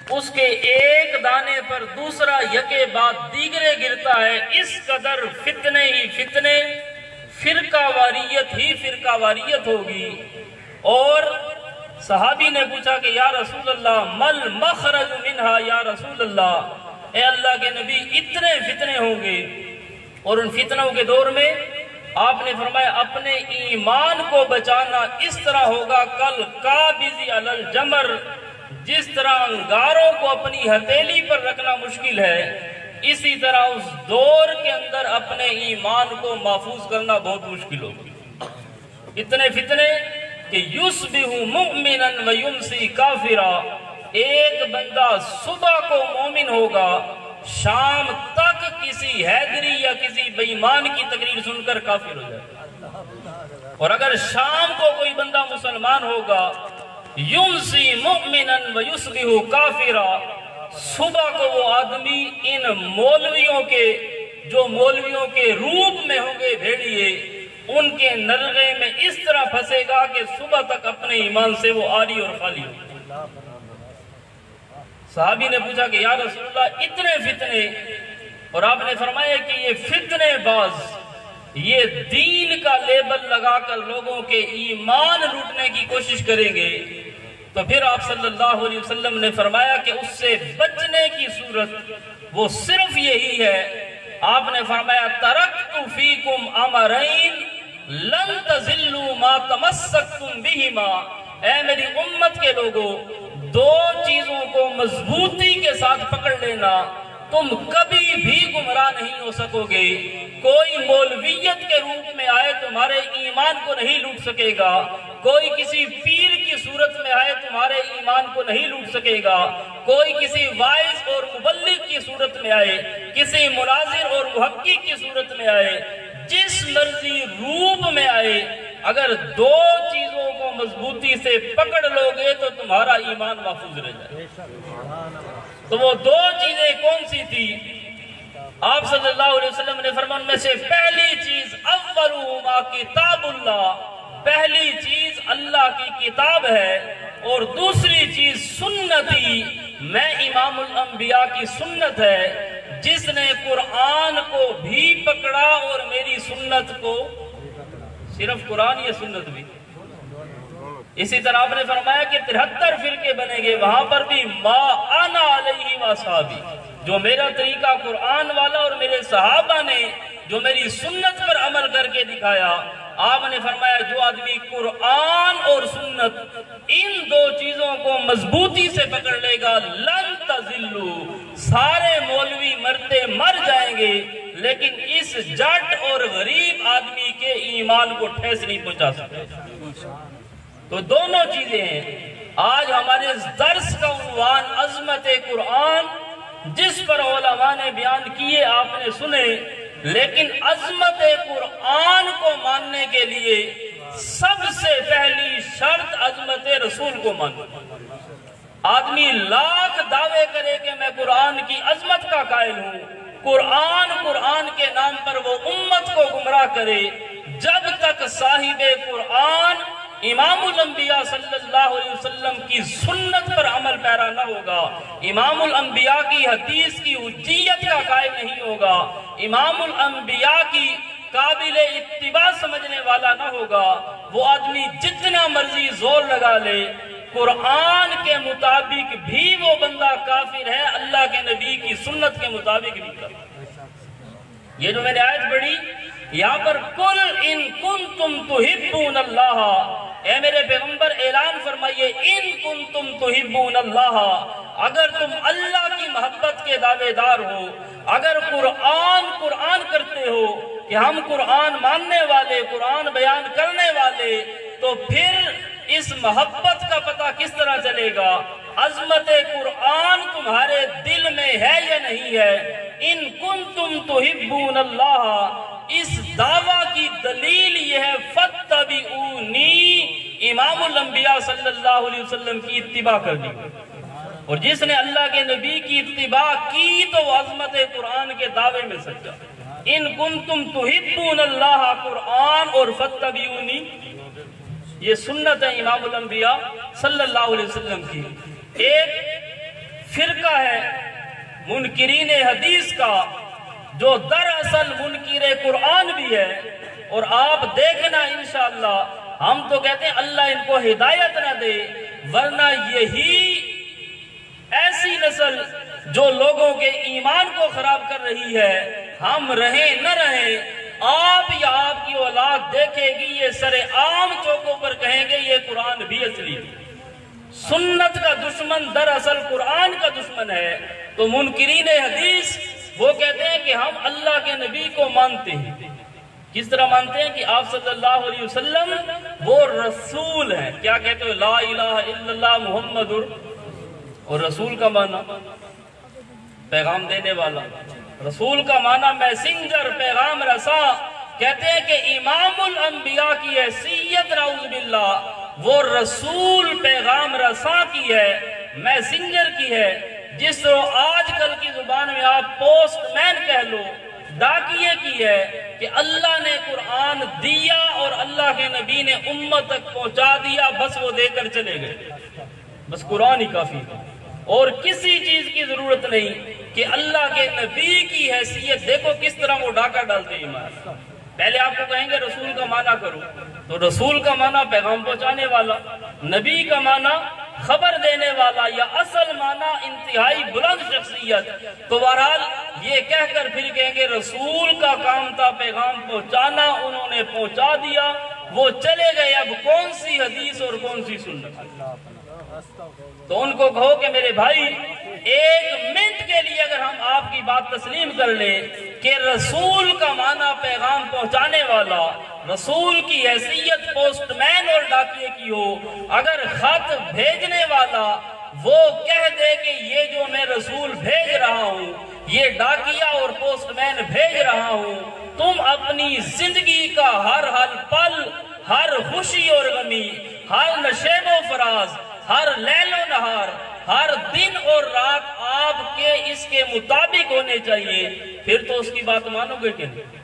اس کے ایک دانے پر دوسرا یکے بعد دیگرے گرتا ہے، اس قدر فتنے ہی فتنے، فرقہ واریت ہی فرقہ واریت ہوگی۔ اور صحابی نے پوچھا کہ یا رسول اللہ مل مخرج منہا یا رسول اللہ، اے اللہ کے نبی اتنے فتنے ہوں گے، اور ان فتنوں کے دور میں آپ نے فرمایا اپنے ایمان کو بچانا اس طرح ہوگا کل قابض علی الجمر، جس طرح انگاروں کو اپنی ہتھیلی پر رکھنا مشکل ہے، اسی طرح اس دور کے اندر اپنے ایمان کو محفوظ کرنا بہت مشکل ہوگا۔ اتنے فتنے کہ یصبح مؤمنا ویمسی کافرا، ایک بندہ صبح کو مومن ہوگا، شام تک کسی حیدری یا کسی بے ایمان کی تقریر سن کر کافر ہو جائے، اور اگر شام کو کوئی بندہ مسلمان ہوگا یمسی مؤمنا ویصبح کافرا، صبح کو وہ آدمی ان مولویوں کے جو مولویوں کے روپ میں ہوں گے بھیڑیے، ان کے نلغے میں اس طرح پھنسے گا کہ صبح تک اپنے ایمان سے وہ عاری اور خالی ہو۔ صحابی نے پوچھا کہ یا رسول اللہ اتنے فتنے، اور آپ نے فرمایا کہ یہ فتنے باز یہ دین کا لیبل لگا کر لوگوں کے ایمان لوٹنے کی کوشش کریں گے، تو پھر آپ صلی اللہ علیہ وسلم نے فرمایا کہ اس سے بچنے کی صورت وہ صرف یہی ہے، آپ نے فرمایا ترکت فیکم امرین لن تزلوا ما تمسکتم بہما، اے میری امت کے لوگوں دو چیزوں کو مضبوطی کے ساتھ پکڑ لینا، تم کبھی بھی گمراہ نہیں ہو سکو گے۔ کوئی مولویت کے روپ میں آئے تمہارے ایمان کو نہیں لوٹ سکے گا، کوئی کسی پیر کی صورت میں آئے تمہارے ایمان کو نہیں لوٹ سکے گا، کوئی کسی وائز اور مبلغ کی صورت میں آئے، کسی مناظر اور محقق کی صورت میں آئے، جس مرضی روپ میں آئے، اگر دو چیزوں کو مضبوطی سے پکڑ لوگے تو تمہارا ایمان محفوظ رہ جائے۔ تو وہ دو چیزیں کون سی تھی؟ آپ صلی اللہ علیہ وسلم نے فرمایا ان میں سے پہلی چیز اولہما کتاب اللہ، پہلی چیز اللہ کی کتاب ہے، اور دوسری چیز سنتی، میں امام الانبیاء کی سنت ہے، جس نے قرآن کو بھی پکڑا اور میری سنت کو، صرف قرآن یا سنت بھی۔ اسی طرح آپ نے فرمایا کہ 73 فرقے بنے گے، وہاں پر بھی ما انا علیہ واصحابی، جو میرا طریقہ قرآن والا اور میرے صحابہ نے جو میری سنت پر عمل کر کے دکھایا۔ آپ نے فرمایا جو آدمی قرآن اور سنت ان دو چیزوں کو مضبوطی سے پکڑ لے گا لن تزلو، سارے مولوی مرتے مر جائیں گے لیکن اس جٹ اور غریب آدمی کے ایمان کو ٹھیس نہیں پہنچا سکتے۔ تو دونوں چیزیں ہیں۔ آج ہمارے درس کا عنوان عظمت قرآن، جس پر علماء نے بیان کیے آپ نے سنے، لیکن عظمت قرآن کو ماننے کے لیے سب سے پہلی شرط عظمت رسول کو ماننا۔ آدمی لاکھ دعوے کرے کہ میں قرآن کی عظمت کا قائل ہوں، قرآن کے نام پر وہ امت کو گمراہ کرے، جب تک صاحب قرآن امام الانبیاء صلی اللہ علیہ وسلم کی سنت پر عمل پیرا نہ ہوگا، امام الانبیاء کی حدیث کی حجیت کا قائل نہیں ہوگا، امام الانبیاء کی قابل اتباع سمجھنے والا نہ ہوگا، وہ آدمی جتنا مرضی زور لگا لے، قرآن کے مطابق بھی وہ بندہ کافر ہے، اللہ کے نبی کی سنت کے مطابق بھی کافر۔ یہ جو میں نے آیت پڑھی یہاں پر قل ان کنتم تحبون اللہ، اے میرے پیغمبر اعلان فرمائیے ان کنتم تحبون اللہ، اگر تم اللہ کی محبت کے دعوے دار ہو، اگر قرآن کرتے ہو کہ ہم قرآن ماننے والے، قرآن بیان کرنے والے، تو پھر اس محبت کا پتہ کس طرح چلے گا؟ عظمت قرآن تمہارے دل میں ہے یا نہیں ہے؟ ان کنتم تحبون اللہ، اس دعویٰ کی دلیل یہ ہے فاتبعونی، امام الانبیاء صلی اللہ علیہ وسلم کی اتباع کرنی، اور جس نے اللہ کے نبی کی اتباع کی تو وہ عظمت قرآن کے دعوے میں سچا۔ ان کنتم تحبون اللہ قرآن اور فاتبعونی، یہ سنت ہے امام الانبیاء صلی اللہ علیہ وسلم کی۔ ایک فرقہ ہے منکرین حدیث کا جو دراصل منکر قرآن بھی ہے، اور آپ دیکھنا انشاءاللہ، ہم تو کہتے ہیں اللہ ان کو ہدایت نہ دے، ورنہ یہی ایسی نسل جو لوگوں کے ایمان کو خراب کر رہی ہے، ہم رہیں نہ رہیں، آپ یا آپ کی اولاد دیکھے گی، یہ سر عام چوکوں پر کہیں گے یہ قرآن بھی اصلی ہے۔ سنت کا دشمن دراصل قرآن کا دشمن ہے۔ تو منکرین حدیث وہ کہتے ہیں کہ ہم اللہ کے نبی کو مانتے ہیں۔ کس طرح مانتے ہیں؟ کہ آپ صلی اللہ علیہ وسلم وہ رسول ہیں۔ کیا کہتے ہو؟ لا الہ الا اللہ محمد، اور رسول کا معنی پیغام دینے والا، رسول کا معنی میسنجر، پیغام رسا۔ کہتے ہیں کہ امام الانبیاء کی حیثیت نعوذ باللہ وہ رسول پیغام رسا کی ہے، میسنجر کی ہے۔ جس طرح آج کل کی زبان میں آپ پوسٹ مین کہہ لو، ڈاکیے کی ہے کہ اللہ نے قرآن دیا اور اللہ کے نبی نے امت تک پہنچا دیا، بس وہ دے کر چلے گئے، بس قرآن ہی کافی ہے اور کسی چیز کی ضرورت نہیں۔ کہ اللہ کے نبی کی حیثیت دیکھو کس طرح وہ ڈاکہ ڈالتے ہیں ایمان۔ پہلے آپ کو کہیں گے رسول کا معنی کرو، تو رسول کا معنی پیغام پہنچانے والا، نبی کا معنی خبر دینے والا، یا اصل معنی انتہائی بلند شخصیت۔ تو بہرحال یہ کہہ کر پھر کہیں گے رسول کا کام تھا پیغام پہنچانا، انہوں نے پہنچا دیا، وہ چلے گئے، اب کون سی حدیث اور کون سی سنت؟ تو ان کو کہو کہ میرے بھائی ایک منٹ کے لیے اگر ہم آپ کی بات تسلیم کر لیں کہ رسول کا معنی پیغام پہنچانے والا، رسول کی حیثیت پوسٹ مین اور ڈاکیے کی ہو، اگر خط بھیجنے والا وہ کہہ دے کہ یہ جو میں رسول بھیج رہا ہوں، یہ ڈاکیہ اور پوسٹ مین بھیج رہا ہوں، تم اپنی زندگی کا ہر پل، ہر خوشی اور غمی، ہر نشیب و فراز، ہر لیل و نہار، ہر دن اور رات آپ کے اس کے مطابق ہونے چاہیے، پھر تو اس کی بات مانو گے کہ نہیں؟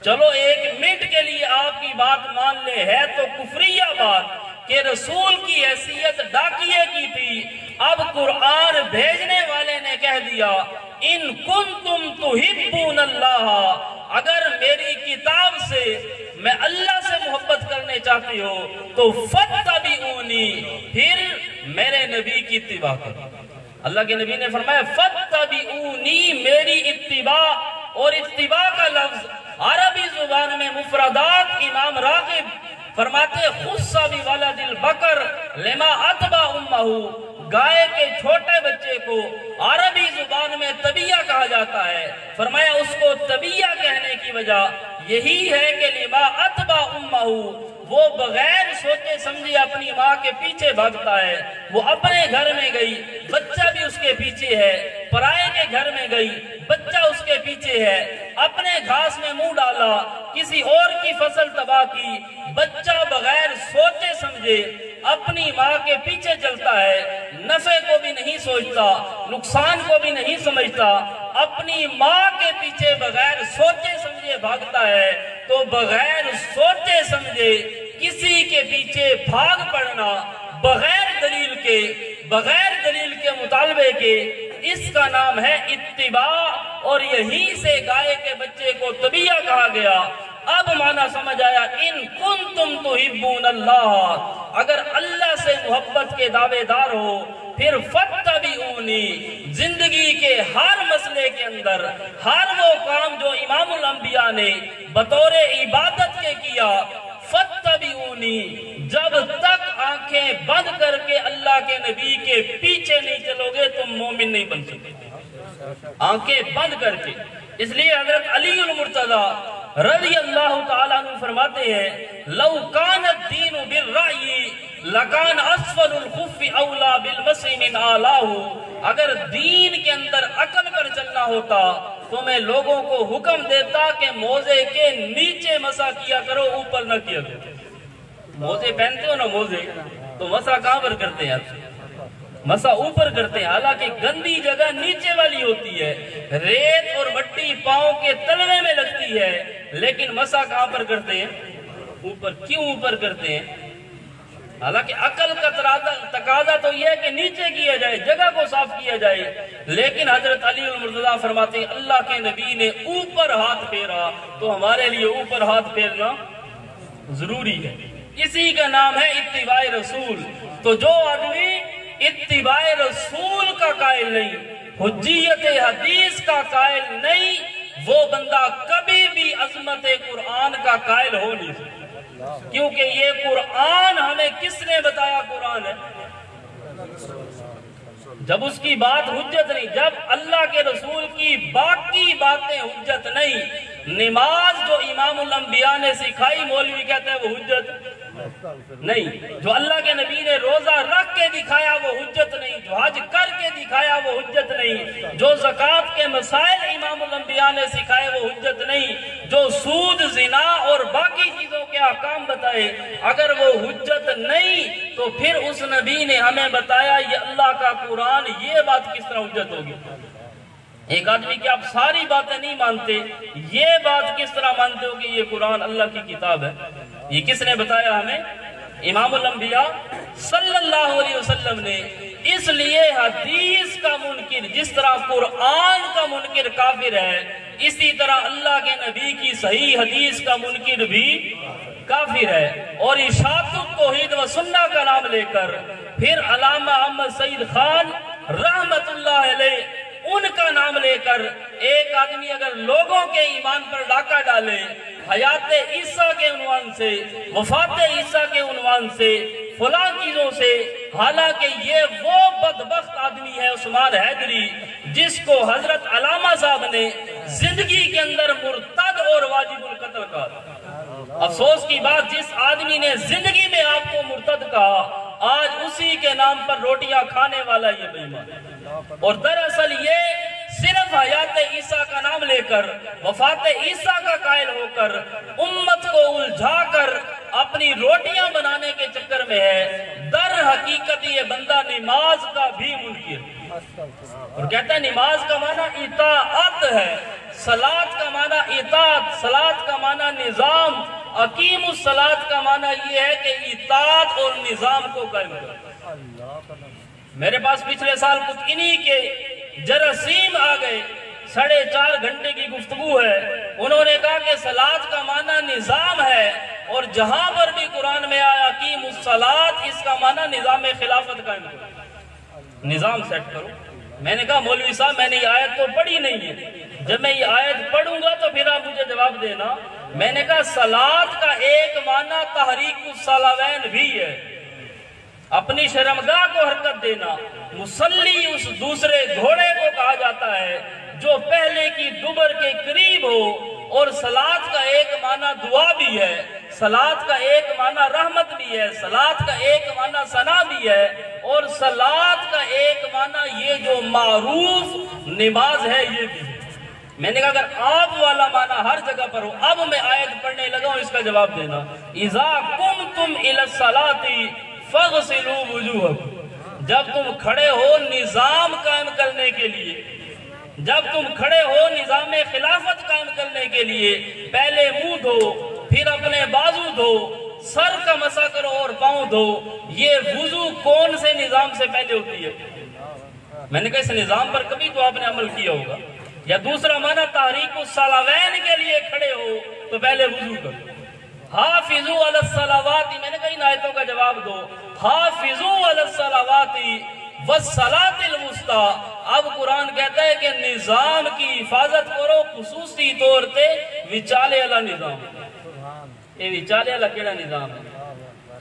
چلو ایک منٹ کے لیے آپ کی بات مان لے، ہے تو کفریہ بات کہ رسول کی حیثیت ڈاکیے کی تھی، اب قرآن بھیجنے والے نے کہہ دیا ان کنتم تحبون اللہ، اگر میری کتاب سے میں اللہ سے محبت کرنے چاہتی ہو تو فاتبعونی، پھر میرے نبی کی اتباع کرو۔ اللہ کے نبی نے فرمایا فاتبعونی، میری اتباع، اور اتباع کا لفظ عربی زبان میں مفردات امام راغب فرماتے خص بولد البقر لما اتبع امہ، گائے کے چھوٹے بچے کو عربی زبان میں طبیعہ کہا جاتا ہے، فرمایا اس کو طبیعہ کہنے کی وجہ یہی ہے کہ لما اتبع امہ، وہ بغیر سوچے سمجھے اپنی ماں کے پیچھے بھاگتا ہے، وہ اپنے گھر میں گئی بچہ بھی اس کے پیچھے ہے، پرائے کے گھر میں گئی بچہ اس کے پیچھے ہے، اپنے گھاس میں منہ ڈالا، کسی اور کی فصل تباہ کی، بچہ بغیر سوچے سمجھے اپنی ماں کے پیچھے چلتا ہے، نفع کو بھی نہیں سوچتا، نقصان کو بھی نہیں سمجھتا، اپنی ماں کے پیچھے بغیر سوچے سمجھے بھاگتا ہے، تو بغیر سوچے سمجھے کسی کے پیچھے بھاگ پڑنا بغیر دلیل کے مطالبے کے، اس کا نام ہے اتباع، اور یہیں سے گائے کے بچے کو طبیعہ کہا گیا۔ اب معنی سمجھ آیا ان کنتم تحبون اللہ، اگر اللہ سے محبت کے دعوے دار ہو پھر فاتبعونی، زندگی کے ہر مسئلے کے اندر ہر وہ کام جو امام الانبیاء نے بطور عبادت کے کیا، فاتبعونی، جب تک آنکھیں بند کر کے اللہ کے نبی کے پیچھے نہیں چلو گے تم مومن نہیں بن سکتے، آنکھیں بند کر کے۔ اس لیے حضرت علی المرتضی رضی اللہ تعالیٰ عنہ فرماتے ہیں لو کان الدین بالرأی لکان اسفل الخف اولا بالمسح من اعلاہ، اگر دین کے اندر عقل پر چلنا ہوتا تو میں لوگوں کو حکم دیتا کہ موزے کے نیچے مسح کیا کرو، اوپر نہ کیا کرو۔ موزے پہنتے ہو نا موزے، تو مسح کہاں پر کرتے ہیں آپ؟ مسح اوپر کرتے ہیں، حالانکہ گندی جگہ نیچے والی ہوتی ہے، ریت اور مٹی پاؤں کے تلوے میں لگتی ہے، لیکن مسح کہاں پر کرتے ہیں؟ اوپر۔ کیوں اوپر کرتے ہیں؟ حالانکہ عقل کا تقاضا تو یہ ہے کہ نیچے کیا جائے، جگہ کو صاف کیا جائے، لیکن حضرت علی المرتضیٰ فرماتے ہیں اللہ کے نبی نے اوپر ہاتھ پھیرا تو ہمارے لیے اوپر ہاتھ پھیرنا ضروری ہے۔ اسی کا نام ہے اتباع رسول۔ تو جو آدمی اتباع رسول کا قائل نہیں، حجیت حدیث کا قائل نہیں، وہ بندہ کبھی بھی عظمت قرآن کا قائل ہو نہیں سکتا، کیونکہ یہ قرآن ہمیں کس نے بتایا قرآن ہے؟ جب اس کی بات حجت نہیں، جب اللہ کے رسول کی باقی باتیں حجت نہیں، نماز جو امام الانبیاء نے سکھائی مولوی کہتا ہے وہ حجت نہیں، جو اللہ کے نبی نے روزہ رکھ کے دکھایا وہ حجت نہیں، جو حج کر کے دکھایا وہ حجت نہیں، جو زکوٰۃ کے مسائل امام الانبیاء نے سکھائے وہ حجت نہیں، جو سود زنا اور باقی چیزوں کے احکام بتائے اگر وہ حجت نہیں تو پھر اس نبی نے ہمیں بتایا یہ اللہ کا قرآن، یہ بات کس طرح حجت ہوگی؟ ایک آدمی کہ آپ ساری باتیں نہیں مانتے، یہ بات کس طرح مانتے ہو کہ یہ قرآن اللہ کی کتاب ہے؟ یہ کس نے بتایا ہمیں؟ امام الانبیاء صلی اللہ علیہ وسلم نے۔ اس لیے حدیث کا منکر جس طرح قرآن کا منکر کافر ہے، اسی طرح اللہ کے نبی کی صحیح حدیث کا منکر بھی کافر ہے۔ اور اشاعت التوحید و سنہ کا نام لے کر پھر علامہ احمد سعید خان رحمت اللہ علیہ ان کا نام لے کر ایک آدمی اگر لوگوں کے ایمان پر ڈاکہ ڈالے حیات عیسیٰ کے عنوان سے، وفات عیسیٰ کے عنوان سے، فلاں چیزوں سے، حالانکہ یہ وہ بدبخت آدمی ہے عثمان حیدری جس کو حضرت علامہ صاحب نے زندگی کے اندر مرتد اور واجب القتل کہا۔ افسوس کی بات، جس آدمی نے زندگی میں آپ کو مرتد کہا آج اسی کے نام پر روٹیاں کھانے والا یہ بے ایمان ہے۔ اور دراصل یہ صرف حیات عیسیٰ کا نام لے کر، وفات عیسیٰ کا قائل ہو کر، امت کو الجھا کر اپنی روٹیاں بنانے کے چکر میں ہے۔ در حقیقت یہ بندہ نماز کا بھی منکر اور کہتا ہے نماز کا معنی اطاعت ہے، صلاۃ کا معنی اطاعت، صلاۃ کا معنی نظام، اقیم الصلاۃ کا معنی یہ ہے کہ اطاعت اور نظام کو قائم کرو۔ میرے پاس پچھلے سال کچھ انہی کے جراثیم آ گئے، 4.5 گھنٹے کی گفتگو ہے، انہوں نے کہا کہ صلاۃ کا معنی نظام ہے اور جہاں پر بھی قرآن میں آیا اقیم الصلاۃ اس کا معنی نظام خلافت قائم کرو، نظام سیٹ کرو۔ میں نے کہا مولوی صاحب میں نے یہ آیت تو پڑھی نہیں ہے، جب میں یہ آیت پڑھوں گا تو پھر آپ مجھے جواب دینا۔ میں نے کہا صلاۃ کا ایک معنی تحریک الصلاوین بھی ہے، اپنی شرمگاہ کو حرکت دینا۔ مصلی اس دوسرے گھوڑے کو کہا جاتا ہے جو پہلے کی دبر کے قریب ہو، اور صلاۃ کا ایک معنی دعا بھی ہے، صلاۃ کا ایک معنی رحمت بھی ہے، صلاۃ کا ایک معنی ثنا بھی ہے، اور صلاۃ کا ایک معنی یہ جو معروف نماز ہے یہ بھی ہے۔ میں نے کہا اگر آپ والا معنی ہر جگہ پر ہو، اب میں آیت پڑھنے لگا ہوں اس کا جواب دینا۔ اذا قمتم الی الصلاۃ فاغسلوا وجوہکم، جب تم کھڑے ہو نظام قائم کرنے کے لیے، جب تم کھڑے ہو نظام خلافت قائم کرنے کے لیے، پہلے منہ دھو، پھر اپنے بازو دھو، سر کا مسح کرو اور پاؤں دھو۔ یہ وضو کون سے نظام سے پہلے ہوتی ہے؟ میں نے کہا اس نظام پر کبھی تو آپ نے عمل کیا ہوگا۔ یا دوسرا معنی تحریک الصلاوین کے لیے کھڑے ہو تو پہلے وضو کرو۔ حافظوا علی الصلوات، میں نے کہا ان آیتوں کا جواب دو۔ حافظوا علی الصلوات والصلاۃ الوسطی، اب قرآن کہتا ہے کہ نظام کی حفاظت کرو، خصوصی طور پہ وچالے والا نظام۔ یہ وچالے والا کیڑا نظام ہے؟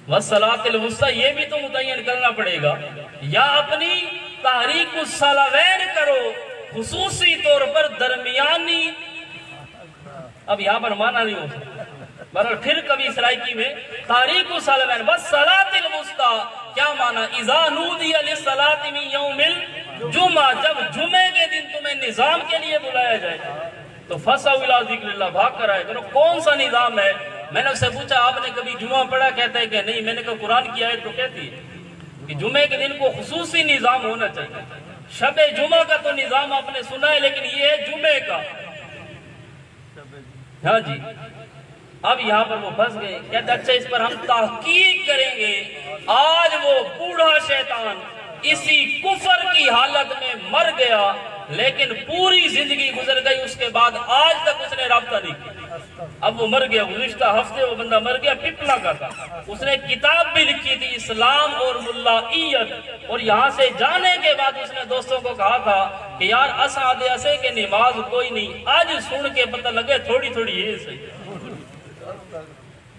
والصلاۃ الوسطی یہ بھی تو متعین کرنا پڑے گا، یا اپنی تحریک الصلاوین کرو خصوصی طور پر درمیانی، اب یہاں پر معنی نہیں ہو سکتا، بہرحال پھر کبھی سرائکی میں تحریک الصلاوین والصلاۃ الوسطی کیا معنی؟ اذا نودی للصلاۃ من یوم الجمعہ، جب جمعے کے دن تمہیں نظام کے لیے بلایا جائے تو فسعوا الی ذکر اللہ، بھاگ کر آئے کرو۔ کون سا نظام ہے؟ میں نے اس سے پوچھا آپ نے کبھی جمعہ پڑھا؟ کہتا ہے کہ نہیں۔ میں نے کہا قرآن کی آیت تو کہتی ہے کہ جمعے کے دن کو خصوصی نظام ہونا چاہیے۔ شب جمعہ کا تو نظام آپ نے سنا ہے، لیکن یہ ہے جمعے کا۔ ہاں جی، اب یہاں پر وہ پھنس گئے، کہتے اچھا اس پر ہم تحقیق کریں گے۔ آج وہ بوڑھا شیطان اسی کفر کی حالت میں مر گیا، لیکن پوری زندگی گزر گئی، اس کے بعد آج تک اس نے رابطہ نہیں کیا۔ اب وہ مر گیا، گزشتہ ہفتے وہ بندہ مر گیا، پپلا کا تھا، اس نے کتاب بھی لکھی تھی اسلام اور ملائیت، اور یہاں سے جانے کے بعد اس نے دوستوں کو کہا تھا کہ یار اسعد ایسے کہ نماز کوئی نہیں، آج سن کے پتہ لگے تھوڑی تھوڑی ہے صحیح۔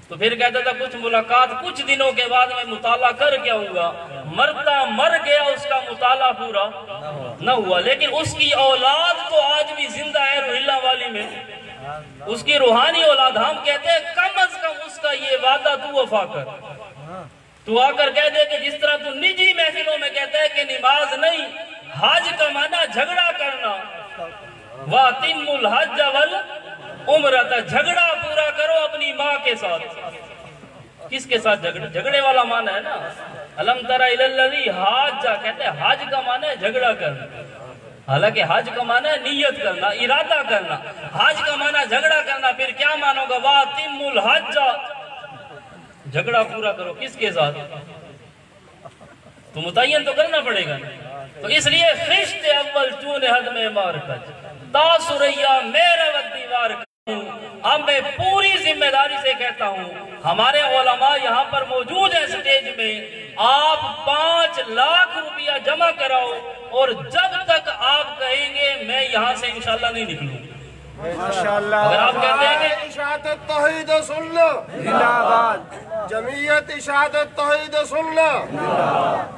تو پھر کہتا تھا کچھ ملاقات کچھ دنوں کے بعد میں مطالعہ کر کے آؤں گا، مرتا مر گیا، اس کا مطالعہ پورا نہ ہوا، لیکن اس کی اولاد تو آج بھی زندہ ہے روہیلا والی میں، اس کی روحانی اولاد۔ ہم کہتے ہیں کم از کم اس کا یہ وعدہ تو وفا کر، تو آ کر کہہ دے کہ جس طرح تو نجی محفلوں میں کہتا ہے کہ نماز نہیں، حج کا معنی جھگڑا کرنا، وَأَتِمُّ الْحَجَّ وَالْعُمْرَةَ، جھگڑا پورا کرو اپنی ماں کے ساتھ۔ کس کے ساتھ جھگڑے والا معنی ہے نا، أَلَمْ تَرَ إِلَى الَّذِي حَاجَّ، کہتے ہیں حج کا معنی ہے جھگڑا کرنا، حالانکہ حج کا معنی ہے نیت کرنا، ارادہ کرنا، حج کا معنی جھگڑا کرنا۔ پھر کیا مانو گا؟ وَأَتِمُّ الْحَجَّ، جھگڑا پورا کرو، کس کے ساتھ؟ تو متعین تو کرنا پڑے گا۔ تو اس لیے خشت اول چون حد میں مار کج تا سریا میرا دیوار کروں۔ اب میں پوری ذمہ داری سے کہتا ہوں، ہمارے علماء یہاں پر موجود ہیں سٹیج میں، آپ 5 لاکھ روپیہ جمع کراؤ، اور جب تک آپ کہیں گے میں یہاں سے انشاءاللہ نہیں نکلوں۔ ماشاءاللہ، اگر آپ کہتے ہیں کہ اشاعت توحید سننا زندہ باد، جمعیت اشاعت توحید سننا،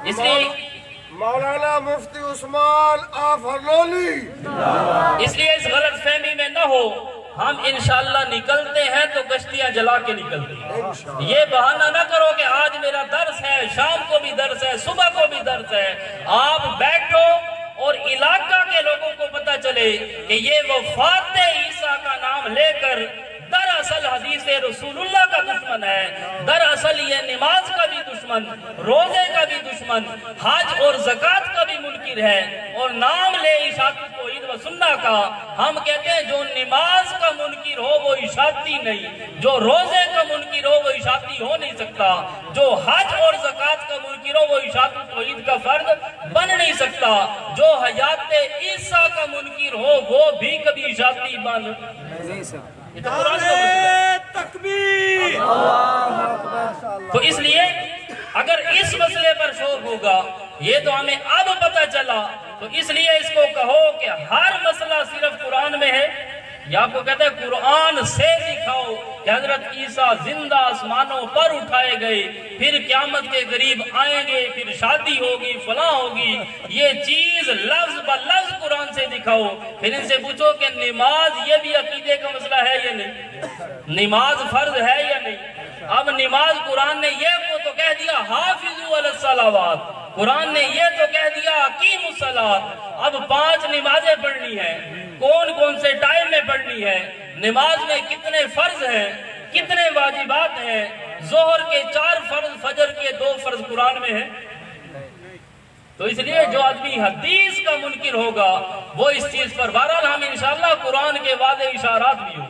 اس لیے مولانا مفتی عثمان آفرلولی، اس لیے اس غلط فہمی میں نہ ہو، ہم انشاءاللہ نکلتے ہیں تو کشتیاں جلا کے نکلتے ہیں۔ یہ بہانہ نہ کرو کہ آج میرا درس ہے، شام کو بھی درس ہے، صبح کو بھی درس ہے۔ آپ بیٹھو اور علاقہ کے لوگوں کو پتہ چلے کہ یہ وفات عیسیٰ کا نام لے کر دراصل حدیث رسول اللہ کا دشمن ہے، دراصل یہ نماز کا بھی دشمن، روزے کا بھی دشمن، حج اور زکوٰۃ کا بھی منکر ہے، اور نام لے اشاعت توحید و سنہ کا۔ ہم کہتے ہیں جو نماز کا منکر ہو وہ اشاعتی نہیں، جو روزے کا منکر ہو وہ اشاعتی ہو نہیں سکتا، جو حج اور زکوٰۃ کا منکر ہو وہ اشاعت توحید کا فرد بن نہیں سکتا، جو حیات عیسیٰ کا منکر ہو وہ بھی کبھی اشاعتی بن نہیں سکتا۔ یہ تو قرآن کا مسئلہ ہے۔ تکبیر، تو اس لیے اگر اس مسئلے پر شور ہوگا، یہ تو ہمیں اب پتہ چلا، تو اس لیے اس کو کہو کہ ہر مسئلہ صرف قرآن میں ہے، یا آپ کو کہتے ہیں قرآن سے دکھاؤ کہ حضرت عیسیٰ زندہ آسمانوں پر اٹھائے گئے، پھر قیامت کے قریب آئیں گے، پھر شادی ہوگی، فلاں ہوگی، یہ چیز لفظ بلفظ قرآن سے دکھاؤ۔ پھر ان سے پوچھو کہ نماز یہ بھی عقیدے کا مسئلہ ہے یا نہیں، نماز فرض ہے یا نہیں۔ اب نماز قرآن نے یہ تو کہہ دیا حافظوا علی الصلوات، قرآن نے یہ تو کہہ دیا اقیموا الصلاۃ۔ اب 5 نمازیں پڑھنی ہیں، کون کون سے ٹائم میں پڑھنی ہے، نماز میں کتنے فرض ہیں، کتنے واجبات ہیں، ظہر کے 4 فرض، فجر کے 2 فرض قرآن میں ہیں۔ تو اس لیے جو آدمی حدیث کا منکر ہوگا وہ اس چیز پر، بہرحال ہم انشاءاللہ قرآن کے واضح اشارات بھی ہوں،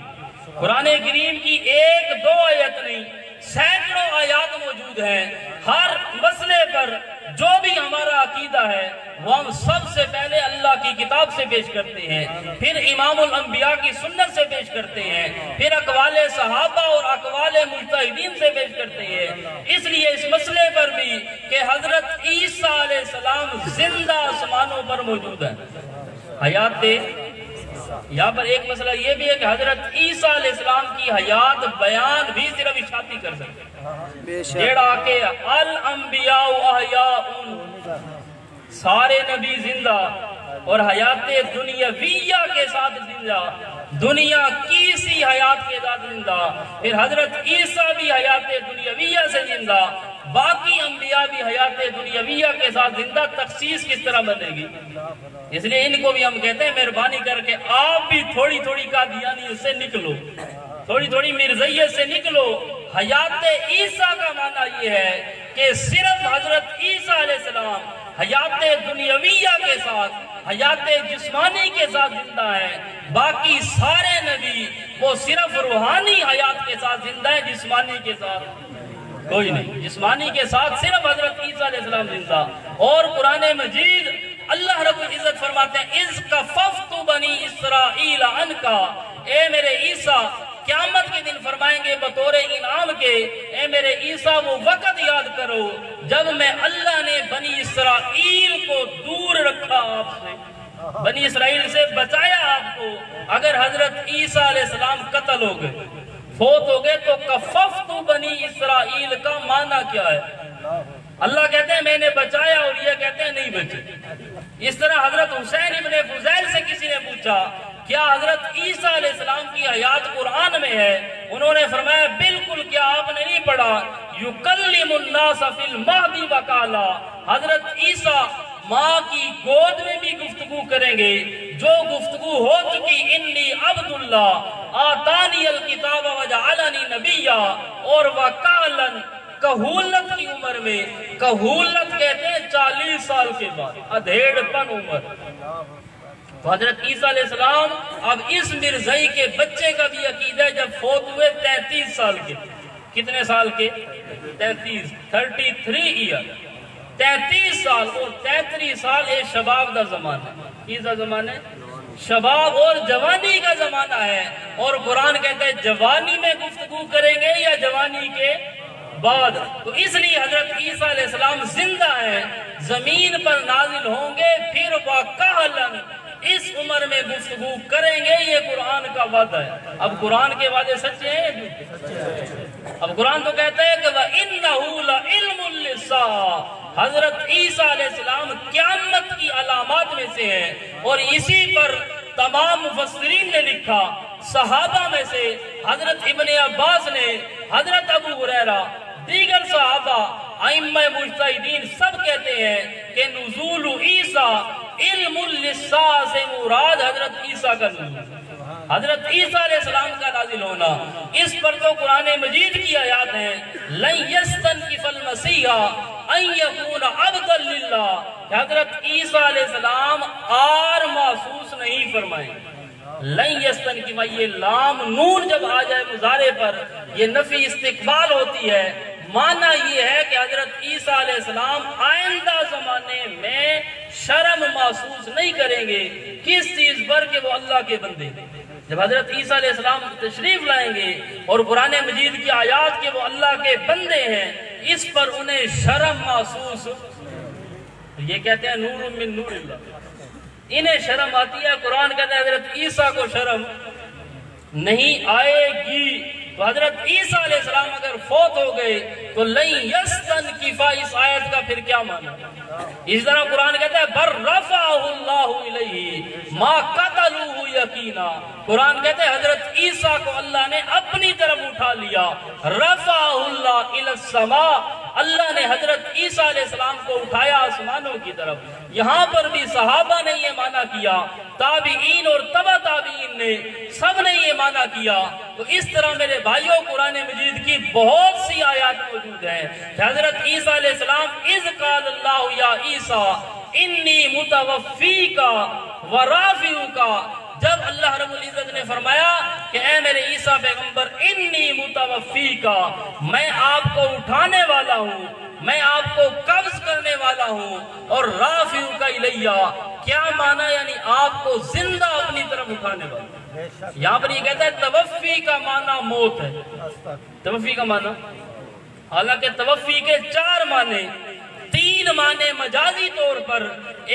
قرآن کریم کی 1-2 آیت نہیں، سینکڑوں آیات موجود ہیں۔ ہر مسئلے پر جو بھی ہمارا عقیدہ ہے وہ ہم سب سے پہلے اللہ کی کتاب سے پیش کرتے ہیں، پھر امام الانبیاء کی سنت سے پیش کرتے ہیں، پھر اقوال صحابہ اور اقوال مجتہدین سے پیش کرتے ہیں۔ اس لیے اس مسئلے پر بھی کہ حضرت عیسیٰ علیہ السلام زندہ آسمانوں پر موجود ہے، حیات یہاں پر ایک مسئلہ یہ بھی ہے کہ حضرت عیسیٰ علیہ السلام کی حیات بیان بھی صرف اشاعتی کر سکتے ہیں، جیڑا کہ الانبیاء احیاء، سارے نبی زندہ اور حیات دنیاویہ کے ساتھ زندہ، دنیا کی سی حیات کے ساتھ زندہ، پھر حضرت عیسیٰ بھی حیات دنیاویہ سے زندہ، باقی انبیاء بھی حیات دنیاویہ کے ساتھ زندہ۔ تخصیص کس طرح بنے گی؟ اس لیے ان کو بھی ہم کہتے ہیں مہربانی کر کے آپ بھی تھوڑی تھوڑی قادیانیت سے نکلو، تھوڑی تھوڑی مرزائیت سے نکلو۔ حیات عیسیٰ کا معنی یہ ہے کہ صرف حضرت عیسیٰ علیہ السلام حیات دنیاویہ کے ساتھ حیات جسمانی کے ساتھ زندہ ہیں، باقی سارے نبی وہ صرف روحانی حیات کے ساتھ زندہ ہیں، جسمانی کے ساتھ کوئی نہیں۔ جسمانی کے ساتھ صرف حضرت عیسیٰ علیہ السلام زندہ۔ اور قرآن مجید اللہ رب العزت فرماتے ہیں اِذْ كَفَّفْتُ بَنِي إِسْرَائِيلَ عَنْكَ، اے میرے عیسیٰ، قیامت کے دن فرمائیں گے بطور انعام کے، اے میرے عیسیٰ وہ وقت یاد کرو جب میں اللہ نے بنی اسرائیل کو دور رکھا آپ سے، بنی اسرائیل سے بچایا آپ کو۔ اگر حضرت عیسیٰ علیہ السلام قتل ہو گئے، فوت ہو گئے، تو کففت بنی اسرائیل کا معنی کیا ہے؟ اللہ کہتے ہیں میں نے بچایا، اور یہ کہتے ہیں نہیں بچے۔ اس طرح حضرت حسین ابن فضیل سے کسی نے پوچھا کیا حضرت عیسیٰ علیہ السلام کی حیات قرآن میں ہے؟ انہوں نے فرمایا بالکل، کیا آپ نے نہیں پڑھا یکلم الناس فی المہد وکہلا، حضرت عیسیٰ ماں کی گود میں بھی گفتگو کریں گے، جو گفتگو ہو چکی انی عبداللہ آتانی الکتاب وجعلنی نبیا، اور وکالن کہولت کی عمر میں، کہولت کہتے ہیں 40 سال کے بعد، ادھیڑ پن عمر۔ تو حضرت عیسیٰ علیہ السلام اب اس مرزائی کے بچے کا بھی عقیدہ ہے جب فوت ہوئے 33 سال کے، کتنے سال کے؟ 33 ایئر، 33 سال، اور 33 سال یہ شباب دا زمانہ ہے۔ کیسا زمانہ ہے؟ شباب اور جوانی کا زمانہ ہے۔ اور قرآن کہتا ہے جوانی میں گفتگو کریں گے یا جوانی کے بعد؟ تو اس لیے حضرت عیسیٰ علیہ السلام زندہ ہیں، زمین پر نازل ہوں گے، پھر وَقَهْلًا، اس عمر میں گفتگو کریں گے، یہ قرآن کا وعدہ ہے۔ اب قرآن کے وعدے سچے ہیں یا جھوٹے؟ اب قرآن تو کہتا ہے کہ وَإِنَّهُ لَعِلْمٌ لِلسَّاعَةِ، حضرت عیسیٰ علیہ السلام قیامت کی علامات میں سے ہیں، اور اسی پر تمام مفسرین نے لکھا، صحابہ میں سے حضرت ابن عباس نے، حضرت ابو ہریرہ، دیگر صحابہ، ائمہ مجتہدین سب کہتے ہیں کہ نزول عیسیٰ علم للساعہ سے مراد حضرت عیسیٰ کا نزول، حضرت عیسیٰ علیہ السلام کا نازل ہونا۔ اس پر تو قرآن مجید کی آیات ہیں لن یستنکف المسیح ان یکون عبدا للہ، کہ حضرت عیسیٰ علیہ السلام آر محسوس نہیں فرمائیں۔ لن یستنکف، یہ لام نون جب آ جائے مضارع پر یہ نفی استقبال ہوتی ہے، معنی یہ ہے کہ حضرت عیسیٰ علیہ السلام آئندہ زمانے میں شرم محسوس نہیں کریں گے۔ کس چیز پر؟ کہ وہ اللہ کے بندے۔ جب حضرت عیسیٰ علیہ السلام تشریف لائیں گے اور قرآن مجید کی آیات کے وہ اللہ کے بندے ہیں، اس پر انہیں شرم محسوس، یہ کہتے ہیں نور من نور اللہ، انہیں شرم آتی ہے۔ قرآن کہتا ہے حضرت عیسیٰ کو شرم نہیں آئے گی۔ تو حضرت عیسیٰ علیہ السلام اگر فوت ہو گئے تو لن یستنکف، اس آیت کا پھر کیا معنی؟ اس طرح قرآن کہتا ہے بر رفعہ اللہ الیہ ما قتلوہ یقینا، قرآن کہتا ہے حضرت عیسیٰ کو اللہ نے اپنی طرف اٹھا لیا، رفعہ اللہ الی السماء، اللہ نے حضرت عیسیٰ علیہ السلام کو اٹھایا آسمانوں کی طرف۔ یہاں پر بھی صحابہ نے یہ معنی کیا، تابعین اور تبع تابعین نے سب نے یہ معنی کیا۔ تو اس طرح میرے بھائیوں قرآن مجید کی بہت سی آیات موجود ہیں کہ حضرت عیسیٰ علیہ السلام اذ قال اللہ یا عیسیٰ انی متوفیک ورافعک، جب اللہ رب العزت نے فرمایا کہ اے میرے عیسیٰ پیغمبر انی متوفیک، میں آپ کو اٹھانے والا ہوں، میں آپ کو قبض کرنے والا ہوں، اور رافعک الیہ، کیا معنی؟ یعنی آپ کو زندہ اپنی طرف اٹھانے والا۔ یہاں پر یہ کہتا ہے توفی کا معنی موت ہے، توفی کا معنی، حالانکہ توفی کے 4 معنی، 3 معنی مجازی طور پر،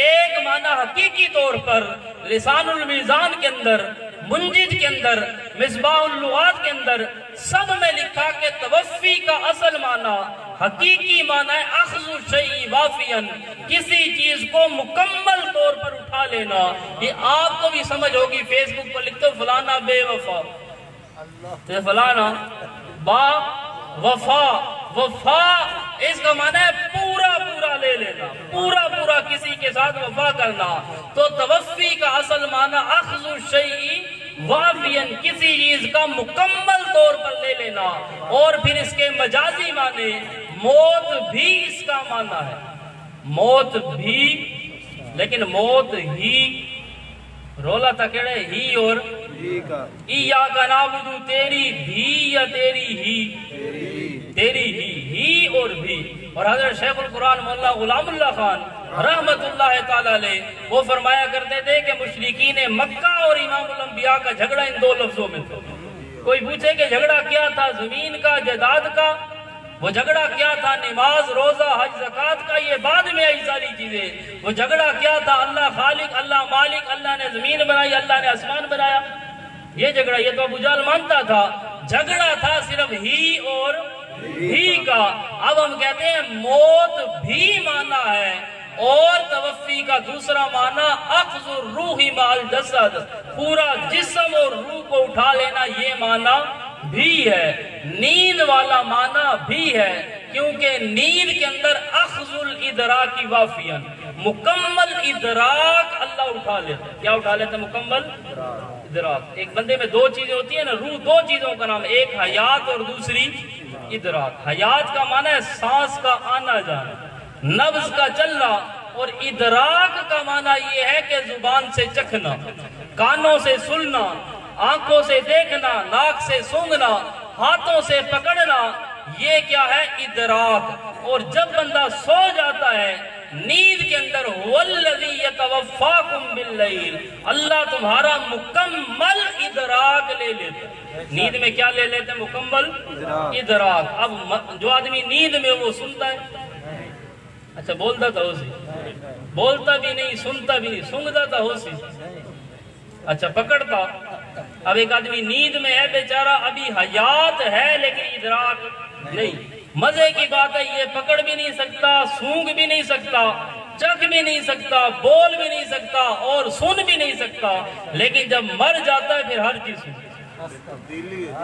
ایک معنی حقیقی طور پر۔ لسان المیزان کے اندر، منجد کے اندر، مصباح اللغات کے اندر سب میں لکھا کہ توفی کا اصل معنی، حقیقی معنی ہے اخذ الشیء وافیاً، کسی چیز کو مکمل طور پر اٹھا لینا۔ یہ آپ کو بھی سمجھ ہوگی، فیس بک پر لکھتے ہو فلانا بے وفا، تو فلانا با وفا، وفا اس کا معنی ہے پورا پورا لے لینا، پورا پورا کسی کے ساتھ وفا کرنا۔ تو توفی کا اصل معنی اخذ الشیء وافیاً، کسی چیز کا مکمل طور پر لے لینا۔ اور پھر اس کے مجازی معنی، موت بھی اس کا معنی ہے، موت بھی لیکن موت ہی رولا تکڑے ہی اور ایاک نعبد تیری بھی یا تیری ہی اور بھی. اور حضرت شیخ القرآن مولانا غلام اللہ خان رحمت اللہ تعالی علیہ وہ فرمایا کرتے تھے کہ مشرکین مکہ اور امام الانبیاء کا جھگڑا ان دو لفظوں میں تھا. کوئی پوچھے کہ جھگڑا کیا تھا زمین کا جائیداد کا، وہ جھگڑا کیا تھا نماز روزہ حج زکوٰۃ کا، یہ بعد میں آئی ساری چیزیں. وہ جھگڑا کیا تھا اللہ خالق اللہ مالک، اللہ نے زمین بنائی اللہ نے آسمان بنایا، یہ جھگڑا. یہ تو ابو جہل مانتا تھا. جھگڑا تھا صرف ہی اور بھی کا. اب ہم کہتے ہیں موت بھی معنی ہے اور توفی کا دوسرا معنی اخذ الروح مع الجسد، پورا جسم اور روح کو اٹھا لینا، یہ معنی بھی ہے. نیند والا معنی بھی ہے کیونکہ نیند کے اندر اخذ الادراک وافیاً، مکمل ادراک اللہ اٹھا لیتا. کیا اٹھا لیتا؟ مکمل ادراک. ایک بندے میں دو چیزیں ہوتی ہیں نا، روح دو چیزوں کا نام، ایک حیات اور دوسری ادراک. حیات کا معنی ہے سانس کا آنا جانا، نبض کا چلنا، اور ادراک کا معنی یہ ہے کہ زبان سے چکھنا، کانوں سے سننا، آنکھوں سے دیکھنا، ناک سے سونگنا، ہاتھوں سے پکڑنا، یہ کیا ہے؟ ادراک. اور جب بندہ سو جاتا ہے نیند کے اندر، وَالَّذِي يَتَوَفَّاكُمْ بِاللَّيْلِ، اللہ تمہارا مکمل ادراک لے لیتا ہے. نیند میں کیا لے لیتے ہیں؟ مکمل ادراک. اب جو آدمی نیند میں وہ سنتا ہے، اچھا بولتا تھا ہو سی، بولتا بھی نہیں سنتا بھی نہیں، سنگتا تھا ہو سی، اچھا پکڑتا. اب ایک آدمی نیند میں ہے بیچارہ، ابھی حیات ہے لیکن ادراک نہیں. مزے کی بات ہے یہ پکڑ بھی نہیں سکتا، سونگ بھی نہیں سکتا، چکھ بھی نہیں سکتا، بول بھی نہیں سکتا اور سن بھی نہیں سکتا، لیکن جب مر جاتا ہے پھر ہر چیز سنتا.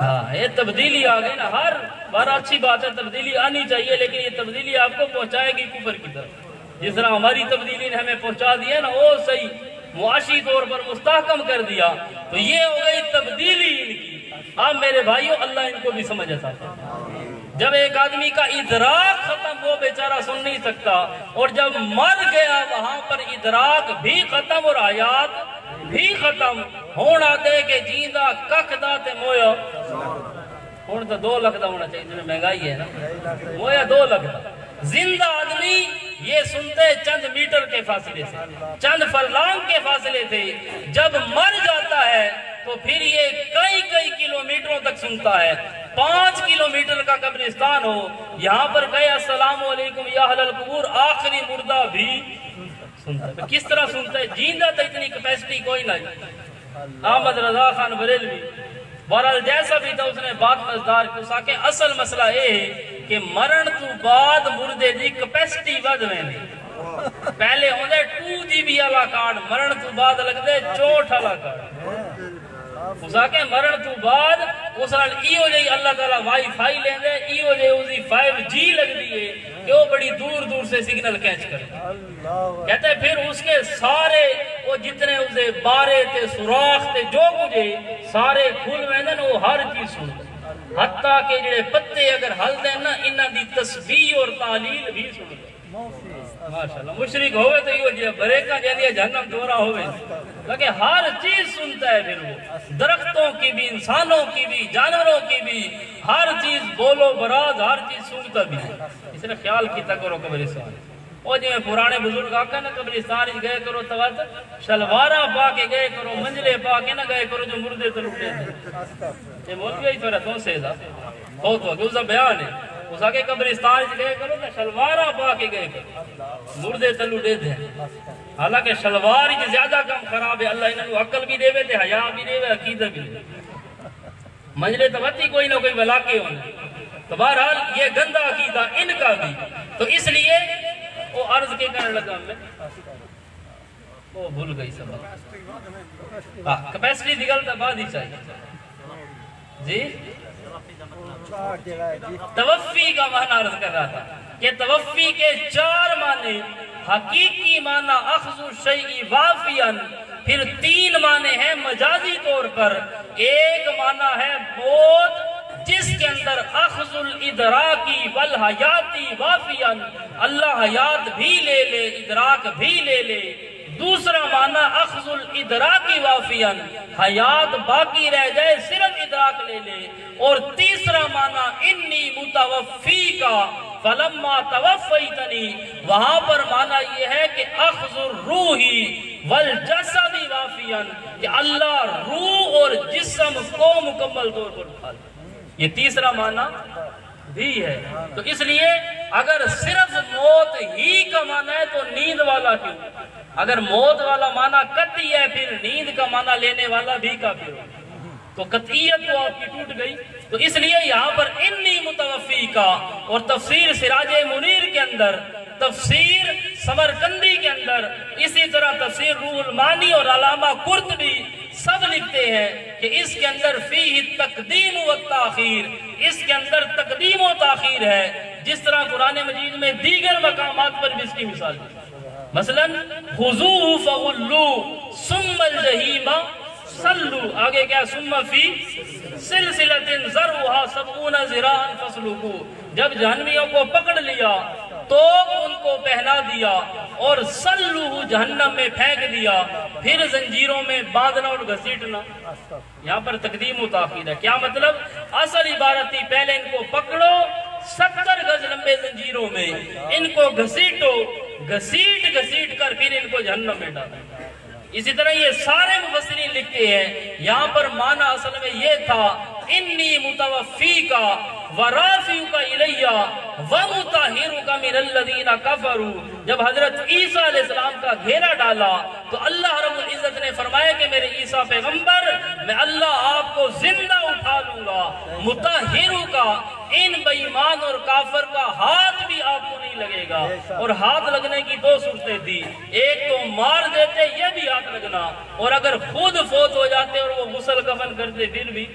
ہاں یہ تبدیلی آ گئی نا. ہر بار اچھی بات ہے تبدیلی آنی چاہیے، لیکن یہ تبدیلی آپ کو پہنچائے گی کفر کی طرف. جس طرح ہماری تبدیلی نے ہمیں پہنچا دیا نا، وہ صحیح معاشی طور پر مستحکم کر دیا، تو یہ ہو گئی تبدیلی ان کی. اب میرے بھائیوں اللہ ان کو بھی سمجھ آتا ہے. جب ایک آدمی کا ادراک ختم وہ بیچارہ سن نہیں سکتا، اور جب مر گیا وہاں پر ادراک بھی ختم اور حیات بھی ختم. ہونا دے کہ جیندہ کک دا تے مویا، ہون تو 2 لاکھ دا ہونا چاہیے، جنہیں مہنگائی ہے نا، مویا 2 لاکھ دا. زندہ آدمی یہ سنتے چند میٹر کے فاصلے سے، چند فرلانگ کے فاصلے سے. جب مر جاتا ہے تو پھر یہ کئی کلومیٹروں تک سنتا ہے. 5 کلومیٹر کا قبرستان ہو، یہاں پر کہے السلام علیکم یا اہل القبور، آخری مردہ بھی سنتا ہے. کس طرح سنتا ہے؟ جیندہ تو اتنی کیپیسٹی کوئی نہیں. احمد رضا خان بریلوی بہرحال جیسا بھی تھا اس نے بات مزدار کسا کہ اصل مسئلہ یہ ہے کہ مرن تو بعد مردے دی کیپیسٹی ود ویندی. پہلے ہوندے 2 GB والا کارڈ، مرن تو بعد لگدے 64 والا کارڈ. اسا کہ مرن تو بعد اس نال ایو جی اللہ تعالی وائی فائی لیندے، ایو جی اسی 5G لگ دیئے کہ وہ بڑی دور دور سے سگنل کیچ کرے. کہتے ہیں پھر اس کے سارے وہ جتنے اسے بارے تے سوراخ تے جو مجھے سارے کھل ویندن، وہ ہر چیز سن. حتیٰ کہ جڑے پتے اگر ہل دیں نا، انہاں دی تسبیح اور تعلیل بھی سن. ماشاءاللہ مشرک ہوئے تو یہ جی بریکہ جہاں جہنم دورہ ہوئے، لیکن ہر چیز سنتا ہے. پھر وہ درختوں کی بھی، انسانوں کی بھی، جانوروں کی بھی، ہر چیز بولو براز ہر چیز سنتا بھی. اس نے خیال کیتا کرو قبرستان. وہ جی میں پرانے بزرگ آکا نا قبرستان گئے کرو توات شلوارہ پا کے گئے کرو، منجلے پا کے نہ گئے کرو جو مردے تو لٹے تھے. یہ مولوی ہی تھوڑا تو سے تھا بہت ہوا کہ اس کا بیان ہے. اس آگے قبرستان گئے کرو تو شلوارہ پا کے گئے کرو، مردے تو لٹے تھے. حالانکہ شلوار ہی زیادہ کم خراب ہے. اللہ انہوں عقل بھی دے وے تھے، حیا بھی دے وے، عقیدہ بھی دے. منجلے تو بتی کوئی نہ کوئی ولاکے ہونے. تو بہرحال یہ گندہ عقیدہ ان کا بھی. تو اس لیے وہ عرض کے کرنے لگا میں وہ بھول گئی سبب. کیپیسٹی نکلتا بعد ہی چاہیے جی. توفی کا معنی عرض کر رہا تھا کہ توفی کے 4 معنی. حقیقی معنی اخذ الشیء وافیاً، پھر 3 معنی ہیں مجازی طور پر. ایک معنی ہے موت جس کے اندر اخذ الادراکی والحیاتی وافیاً، اللہ حیات بھی لے لے ادراک بھی لے لے. دوسرا معنی اخذ الادراک وافیاً، حیات باقی رہ جائے صرف ادراک لے لے، اور تیسرا معنی انی متوفی کا فلما توفیتنی، وہاں پر معنی یہ ہے کہ اخذ الروحی والجسد وافیاً، کہ اللہ روح اور جسم کو مکمل طور پر اٹھا لے، یہ تیسرا معنی بھی ہے۔ تو اس لیے اگر صرف موت ہی کا معنی ہے تو نیند والا کیوں؟ اگر موت والا معنی قطعی ہے پھر نیند کا معنی لینے والا بھی کافر ہو، تو قطعیت تو آپ کی ٹوٹ گئی۔ تو اس لیے یہاں پر انی متوفی کا، اور تفسیر سراج منیر کے اندر، تفسیر سمرقندی کے اندر، اسی طرح تفسیر روح المانی اور علامہ قرطبی سب لکھتے ہیں کہ اس کے اندر فیہ تقدیم و تاخیر، اس کے اندر تقدیم و تاخیر ہے، جس طرح قرآن مجید میں دیگر مقامات پر بھی اس کی مثال ہے۔ مثلا خذوہ فغلوہ ثم الجحیم صلوا، آگے کیا ثم فی سلسلۃ ذرعها 70 ذراعا فاسلکوہ، جب جہنمیوں کو پکڑ لیا تو ان کو پہنا دیا اور صلوہ جہنم میں پھینک دیا، پھر زنجیروں میں باندھنا اور گھسیٹنا۔ یہاں پر تقدیم و تاخیر ہے، کیا مطلب؟ اصل عبارت تھی پہلے ان کو پکڑو 70 گز لمبے زنجیروں میں، ان کو گھسیٹو، گھسیٹ کر پھر ان کو جہنم میں ڈالو۔ اسی طرح یہ سارے مفسرین لکھتے ہیں یہاں پر معنی اصل میں یہ تھا انی متوفی کا ورافعک الیہ ومطہرک من الذین کفروا، جب حضرت عیسیٰ علیہ السلام کا گھیرا ڈالا تو اللہ رب العزت نے فرمایا کہ میرے عیسیٰ پیغمبر، میں اللہ آپ کو زندہ اٹھا لوں گا، مطہرک، ان بے ایمان اور کافر کا ہاتھ بھی آپ کو نہیں لگے گا۔ اور ہاتھ لگنے کی دو صورتیں تھی، ایک تو مار دیتے یہ بھی ہاتھ لگنا، اور اگر خود فوت ہو جاتے اور وہ غسل کفن کرتے پھر بھی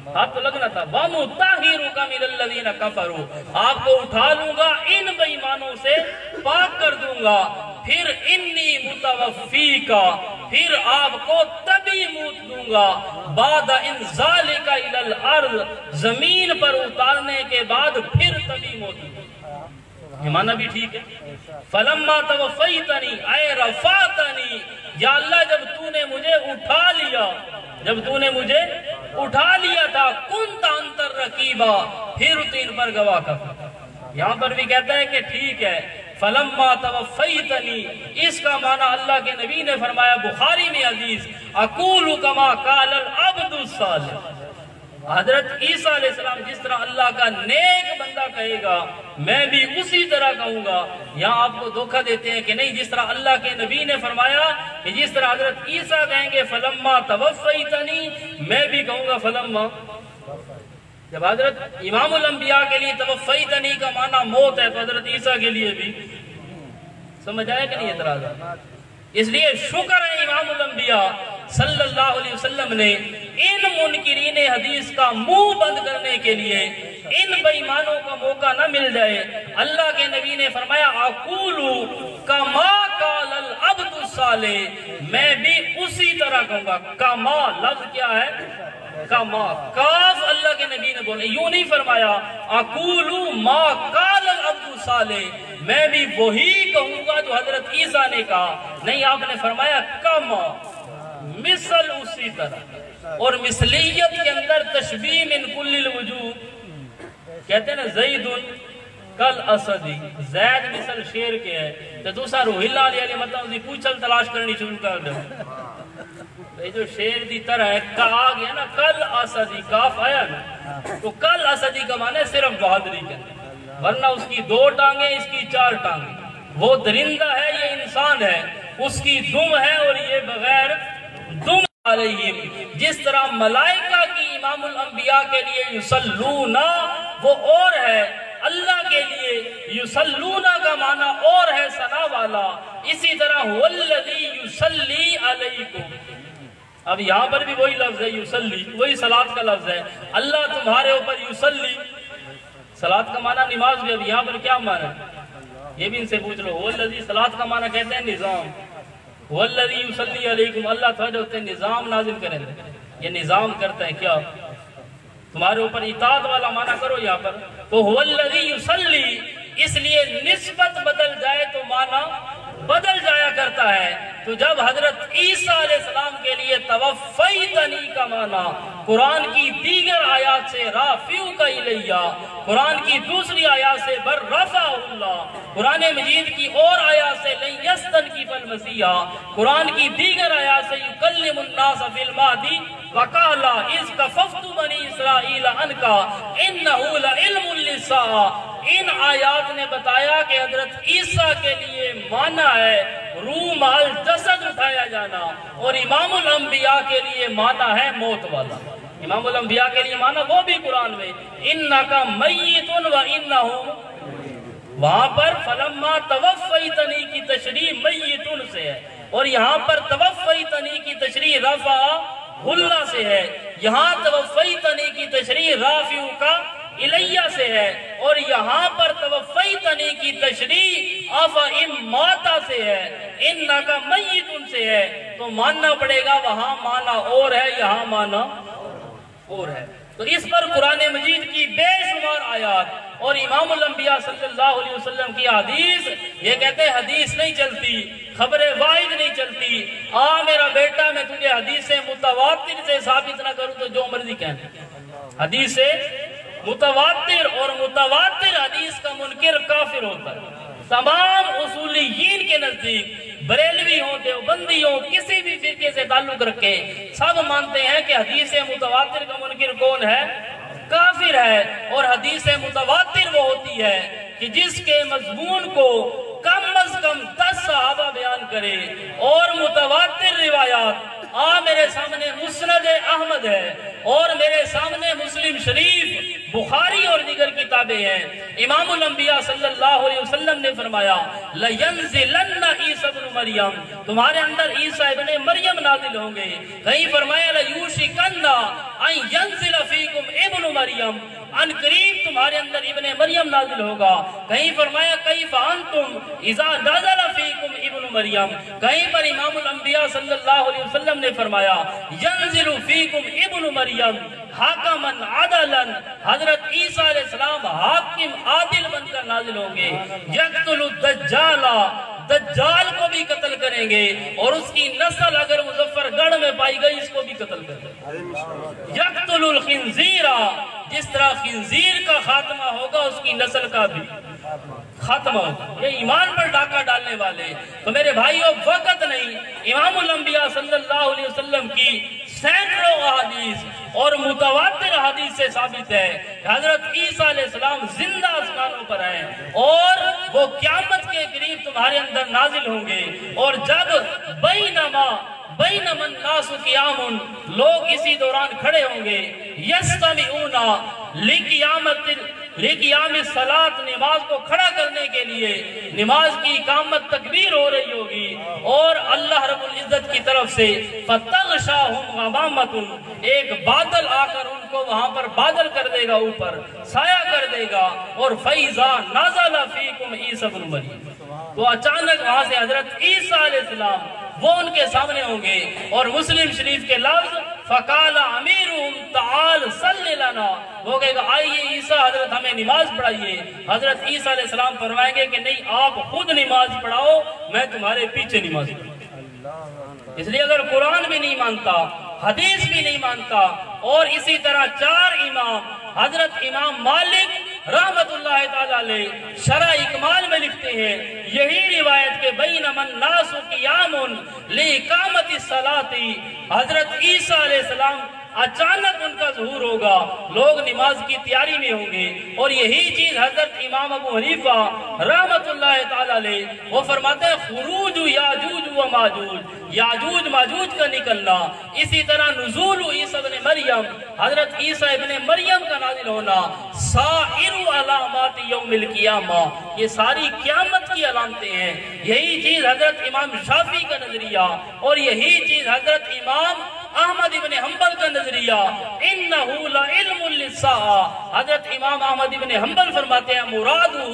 ہاتھ تو لگنا تھا۔ وَمُطَهِّرُكَ مِنَ الَّذِينَ كَفَرُوا، آپ کو اٹھا لوں گا، ان بے ایمانوں سے پاک کر دوں گا۔ پھر انی متوفیکا، پھر آپ کو تبھی موت دوں گا، بعد انزالک الی الارض، زمین پر اتارنے کے بعد پھر تبھی موت دوں گا۔ یہ معنی بھی ٹھیک ہے۔ فلما توفیتنی اے رفعتنی، یا اللہ جب تو نے مجھے اٹھا لیا، جب تو نے مجھے اٹھا لیا تھا، کنت انت الرقیبا، پھر تین پر گواہ کر۔ یہاں پر بھی کہتا ہے کہ ٹھیک ہے، فلما توفیتنی، اس کا معنی اللہ کے نبی نے فرمایا بخاری میں حدیث، اقول کما قال العبد الصالح، حضرت عیسیٰ علیہ السلام جس طرح اللہ کا نیک بندہ کہے گا میں بھی اسی طرح کہوں گا۔ یہاں آپ کو دھوکہ دیتے ہیں کہ نہیں، جس طرح اللہ کے نبی نے فرمایا کہ جس طرح حضرت عیسیٰ کہیں گے فلما توفیتنی، میں بھی کہوں گا فلما۔ جب حضرت امام الانبیاء کے لیے توفیتنی کا معنی موت ہے تو حضرت عیسیٰ کے لیے بھی سمجھ آیا کہ نہیں اعتراض ہے؟ اس لیے شکر ہے امام الانبیاء صلی اللہ علیہ وسلم نے ان منکرین حدیث کا منہ بند کرنے کے لیے، ان بے ایمانوں کا موقع نہ مل جائے، اللہ کے نبی نے فرمایا اقولو کما قال العبد الصالح، میں بھی اسی طرح کہوں گا۔ کما لفظ کیا ہے؟ کما، کاف اللہ کے نبی نے بولے، یوں نہیں فرمایا اقولو ما قال العبد الصالح، میں بھی وہی کہوں گا جو حضرت عیسیٰ نے کہا، نہیں آپ نے فرمایا کما، مثل اسی طرح۔ اور مثلیت کے اندر تشبیہ من کل الوجوہ، کہتے ہیں نا زید کل اسدی، زید مثل شیر کے ہے، تو دوسرا روح اللہ علیہ مطلب دی پوچھل تلاش کرنی شروع کر دے، جو شیر دی طرح ہے، کہا گیا نا کل اسدی، کاف آیا نا، تو کل اسدی کا معنی صرف بہادری کے، ورنہ اس کی 2 ٹانگیں، اس کی 4 ٹانگیں، وہ درندہ ہے یہ انسان ہے، اس کی دم ہے اور یہ بغیر دم علیہم۔ جس طرح ملائکہ کی امام الانبیاء کے لیے یصلون وہ اور ہے، اللہ کے لیے یصلون کا معنی اور ہے ثنا والا، اسی طرح والذی یصلی علیکم، اب یہاں پر بھی وہی لفظ ہے یصلی، وہی صلاۃ کا لفظ ہے، اللہ تمہارے اوپر یصلی، صلاۃ کا معنی نماز بھی، اب یہاں پر کیا معنی ہے یہ بھی ان سے پوچھ لو۔ والذی، صلاۃ کا معنی کہتے ہیں نظام، والذی یصلی علیکم، اللہ تعالیٰ ہوتے ہیں نظام نازل کریں، یہ نظام کرتا ہے کیا تمہارے اوپر، اطاعت والا معنی کرو یہاں پر، تو والذی یصلی، اس لیے نسبت بدل جائے تو معنی بدل جایا کرتا ہے. تو جب حضرت عیسیٰ علیہ السلام کے لیے توفیتنی کا معنی قرآن کی دیگر آیات سے رافعوک الیہ، قرآن کی دوسری آیات سے بر رفع اللہ، قرآن مجید کی اور آیات سے لن یستنکف المسیح، قرآن کی دیگر آیات سے یکلم الناس فی المہدی وقالا اذ کففت بنی اسرائیل عنکا انہ لعلم للساعہ. ان آیات نے بتایا کہ حضرت عیسیٰ کے لیے معنی ہے روح مال جسد اٹھایا جانا، اور امام الانبیاء کے لیے معنی ہے موت والا. امام الانبیاء کے لیے معنی وہ بھی قرآن میں انکا میت و انہم، وہاں پر فلما توفیتنی کی تشریح میتن سے ہے، اور یہاں پر توفیتنی کی تشریح رفع اللہ سے ہے. یہاں توفیتنی کی تشریح رافعوک الیہ سے ہے، اور یہاں پر توفیتنی کی تشریح افاماتا سے ہے، انکا میتن سے ہے. تو ماننا پڑے گا وہاں معنی اور ہے، یہاں معنی اور ہے. تو اس پر قرآن مجید کی بے شمار آیات اور امام الانبیاء صلی اللہ علیہ وسلم کی حدیث، یہ کہتے ہیں حدیث نہیں چلتی، خبر واحد نہیں چلتی. میرا بیٹا میں تجھے حدیث متواتر سے ثابت نہ کروں تو جو مرضی کہنا. حدیث متواتر اور متواتر حدیث کا منکر کافر ہوتا ہے. تمام اصولیین کے نزدیک، بریلوی ہوں دیوبندی ہوں کسی بھی فرقے سے تعلق رکھے، سب مانتے ہیں کہ حدیث متواتر کا منکر کون ہے؟ کافر ہے. اور حدیث متواتر وہ ہوتی ہے کہ جس کے مضمون کو کم از کم 10 صحابہ بیان کرے. اور متواتر روایات میرے سامنے مسند احمد ہے، اور میرے سامنے مسلم شریف، بخاری اور دیگر کتابیں ہیں. امام الانبیاء صلی اللہ علیہ وسلم نے فرمایا لَيَنزِلَنَّ عِيسَى ابن مریم، تمہارے اندر عیسیٰ ابن مریم نازل ہوں گے. کہیں فرمایا لَيُوشِكَنَّ أَن يَنزِلَ فِيكُمْ ابن مریم، ان قریب تمہارے اندر ابن مریم نازل ہوگا. کہیں فرمایا کیف انتم اذا نزل فیکم ابن مریم. کہیں پر امام الانبیاء صلی اللہ علیہ وسلم نے فرمایا ینزل فیکم ابن مریم حاکما عدلا، حضرت عیسیٰ علیہ السلام حاکم عادل بن کر نازل ہوں گے. یقتل الدجال، دجال کو بھی قتل کریں گے، اور اس کی نسل اگر مظفر گڑھ میں پائی گئی اس کو بھی قتل کریں گے. یقتل الخنزیر، جس طرح خنزیر کا خاتمہ ہوگا اس کی نسل کا بھی خاتمہ ہوگا. یہ ایمان پر ڈاکہ ڈالنے والے. تو میرے بھائیوں وقت نہیں، امام الانبیاء صلی اللہ علیہ وسلم کی سینکڑوں احادیث اور متواتر حدیث سے ثابت ہے کہ حضرت عیسیٰ علیہ السلام زندہ آسمانوں پر ہیں، اور وہ قیامت کے قریب تمہارے اندر نازل ہوں گے. اور جب بینما الناس قیام، لوگ اسی دوران کھڑے ہوں گے، یستمعون لقیام الصلاۃ، نماز کو کھڑا کرنے کے لیے نماز کی اقامت تکبیر ہو رہی ہوگی، اور اللہ رب العزت کی طرف سے فتغشاہم غمامۃ، ایک بادل آ کر ان کو وہاں پر بادل کر دے گا، اوپر سایہ کر دے گا. اور فَإِذَا نَزَلَ فِيكُمْ عِيسَى ابن مریم، تو اچانک وہاں سے حضرت عیسیٰ علیہ السلام وہ ان کے سامنے ہوں گے. اور مسلم شریف کے لفظ فَقَالَ أَمِيرُهُمْ تَعَالْ صَلِّ لَنَا، وہ کہے گا آئیے عیسیٰ حضرت ہمیں نماز پڑھائیے. حضرت عیسیٰ علیہ السلام فرمائیں گے کہ نہیں، آپ خود نماز پڑھاؤ، میں تمہارے پیچھے نماز پڑھاؤں. اس لیے اگر قرآن بھی نہیں مانتا، حدیث بھی نہیں مانتا، اور اسی طرح 4 امام، حضرت امام مالک رحمت اللہ تعالیٰ علیہ شرح اکمال میں لکھتے ہیں یہی روایت کہ بینما الناس قیام لإقامت الصلاۃ، حضرت عیسیٰ علیہ السلام اچانک ان کا ظہور ہوگا، لوگ نماز کی تیاری میں ہوں گے. اور یہی چیز حضرت امام ابو حنیفہ رحمت اللہ تعالیٰ علیہ وہ فرماتے ہیں خروج یاجوج و ماجوج، یاجوج ماجوج کا نکلنا. اسی طرح نزول عیسیٰ ابن مریم، حضرت عیسیٰ ابن مریم کا نازل ہونا. سائر علامات یوم القیامہ، یہ ساری قیامت کی علامتیں ہیں. یہی چیز حضرت امام شافعی کا نظریہ، اور یہی چیز حضرت امام احمد ابن حنبل کا نظریہ انہو لعلم للساعہ. حضرت امام احمد ابن حنبل فرماتے ہیں مرادہ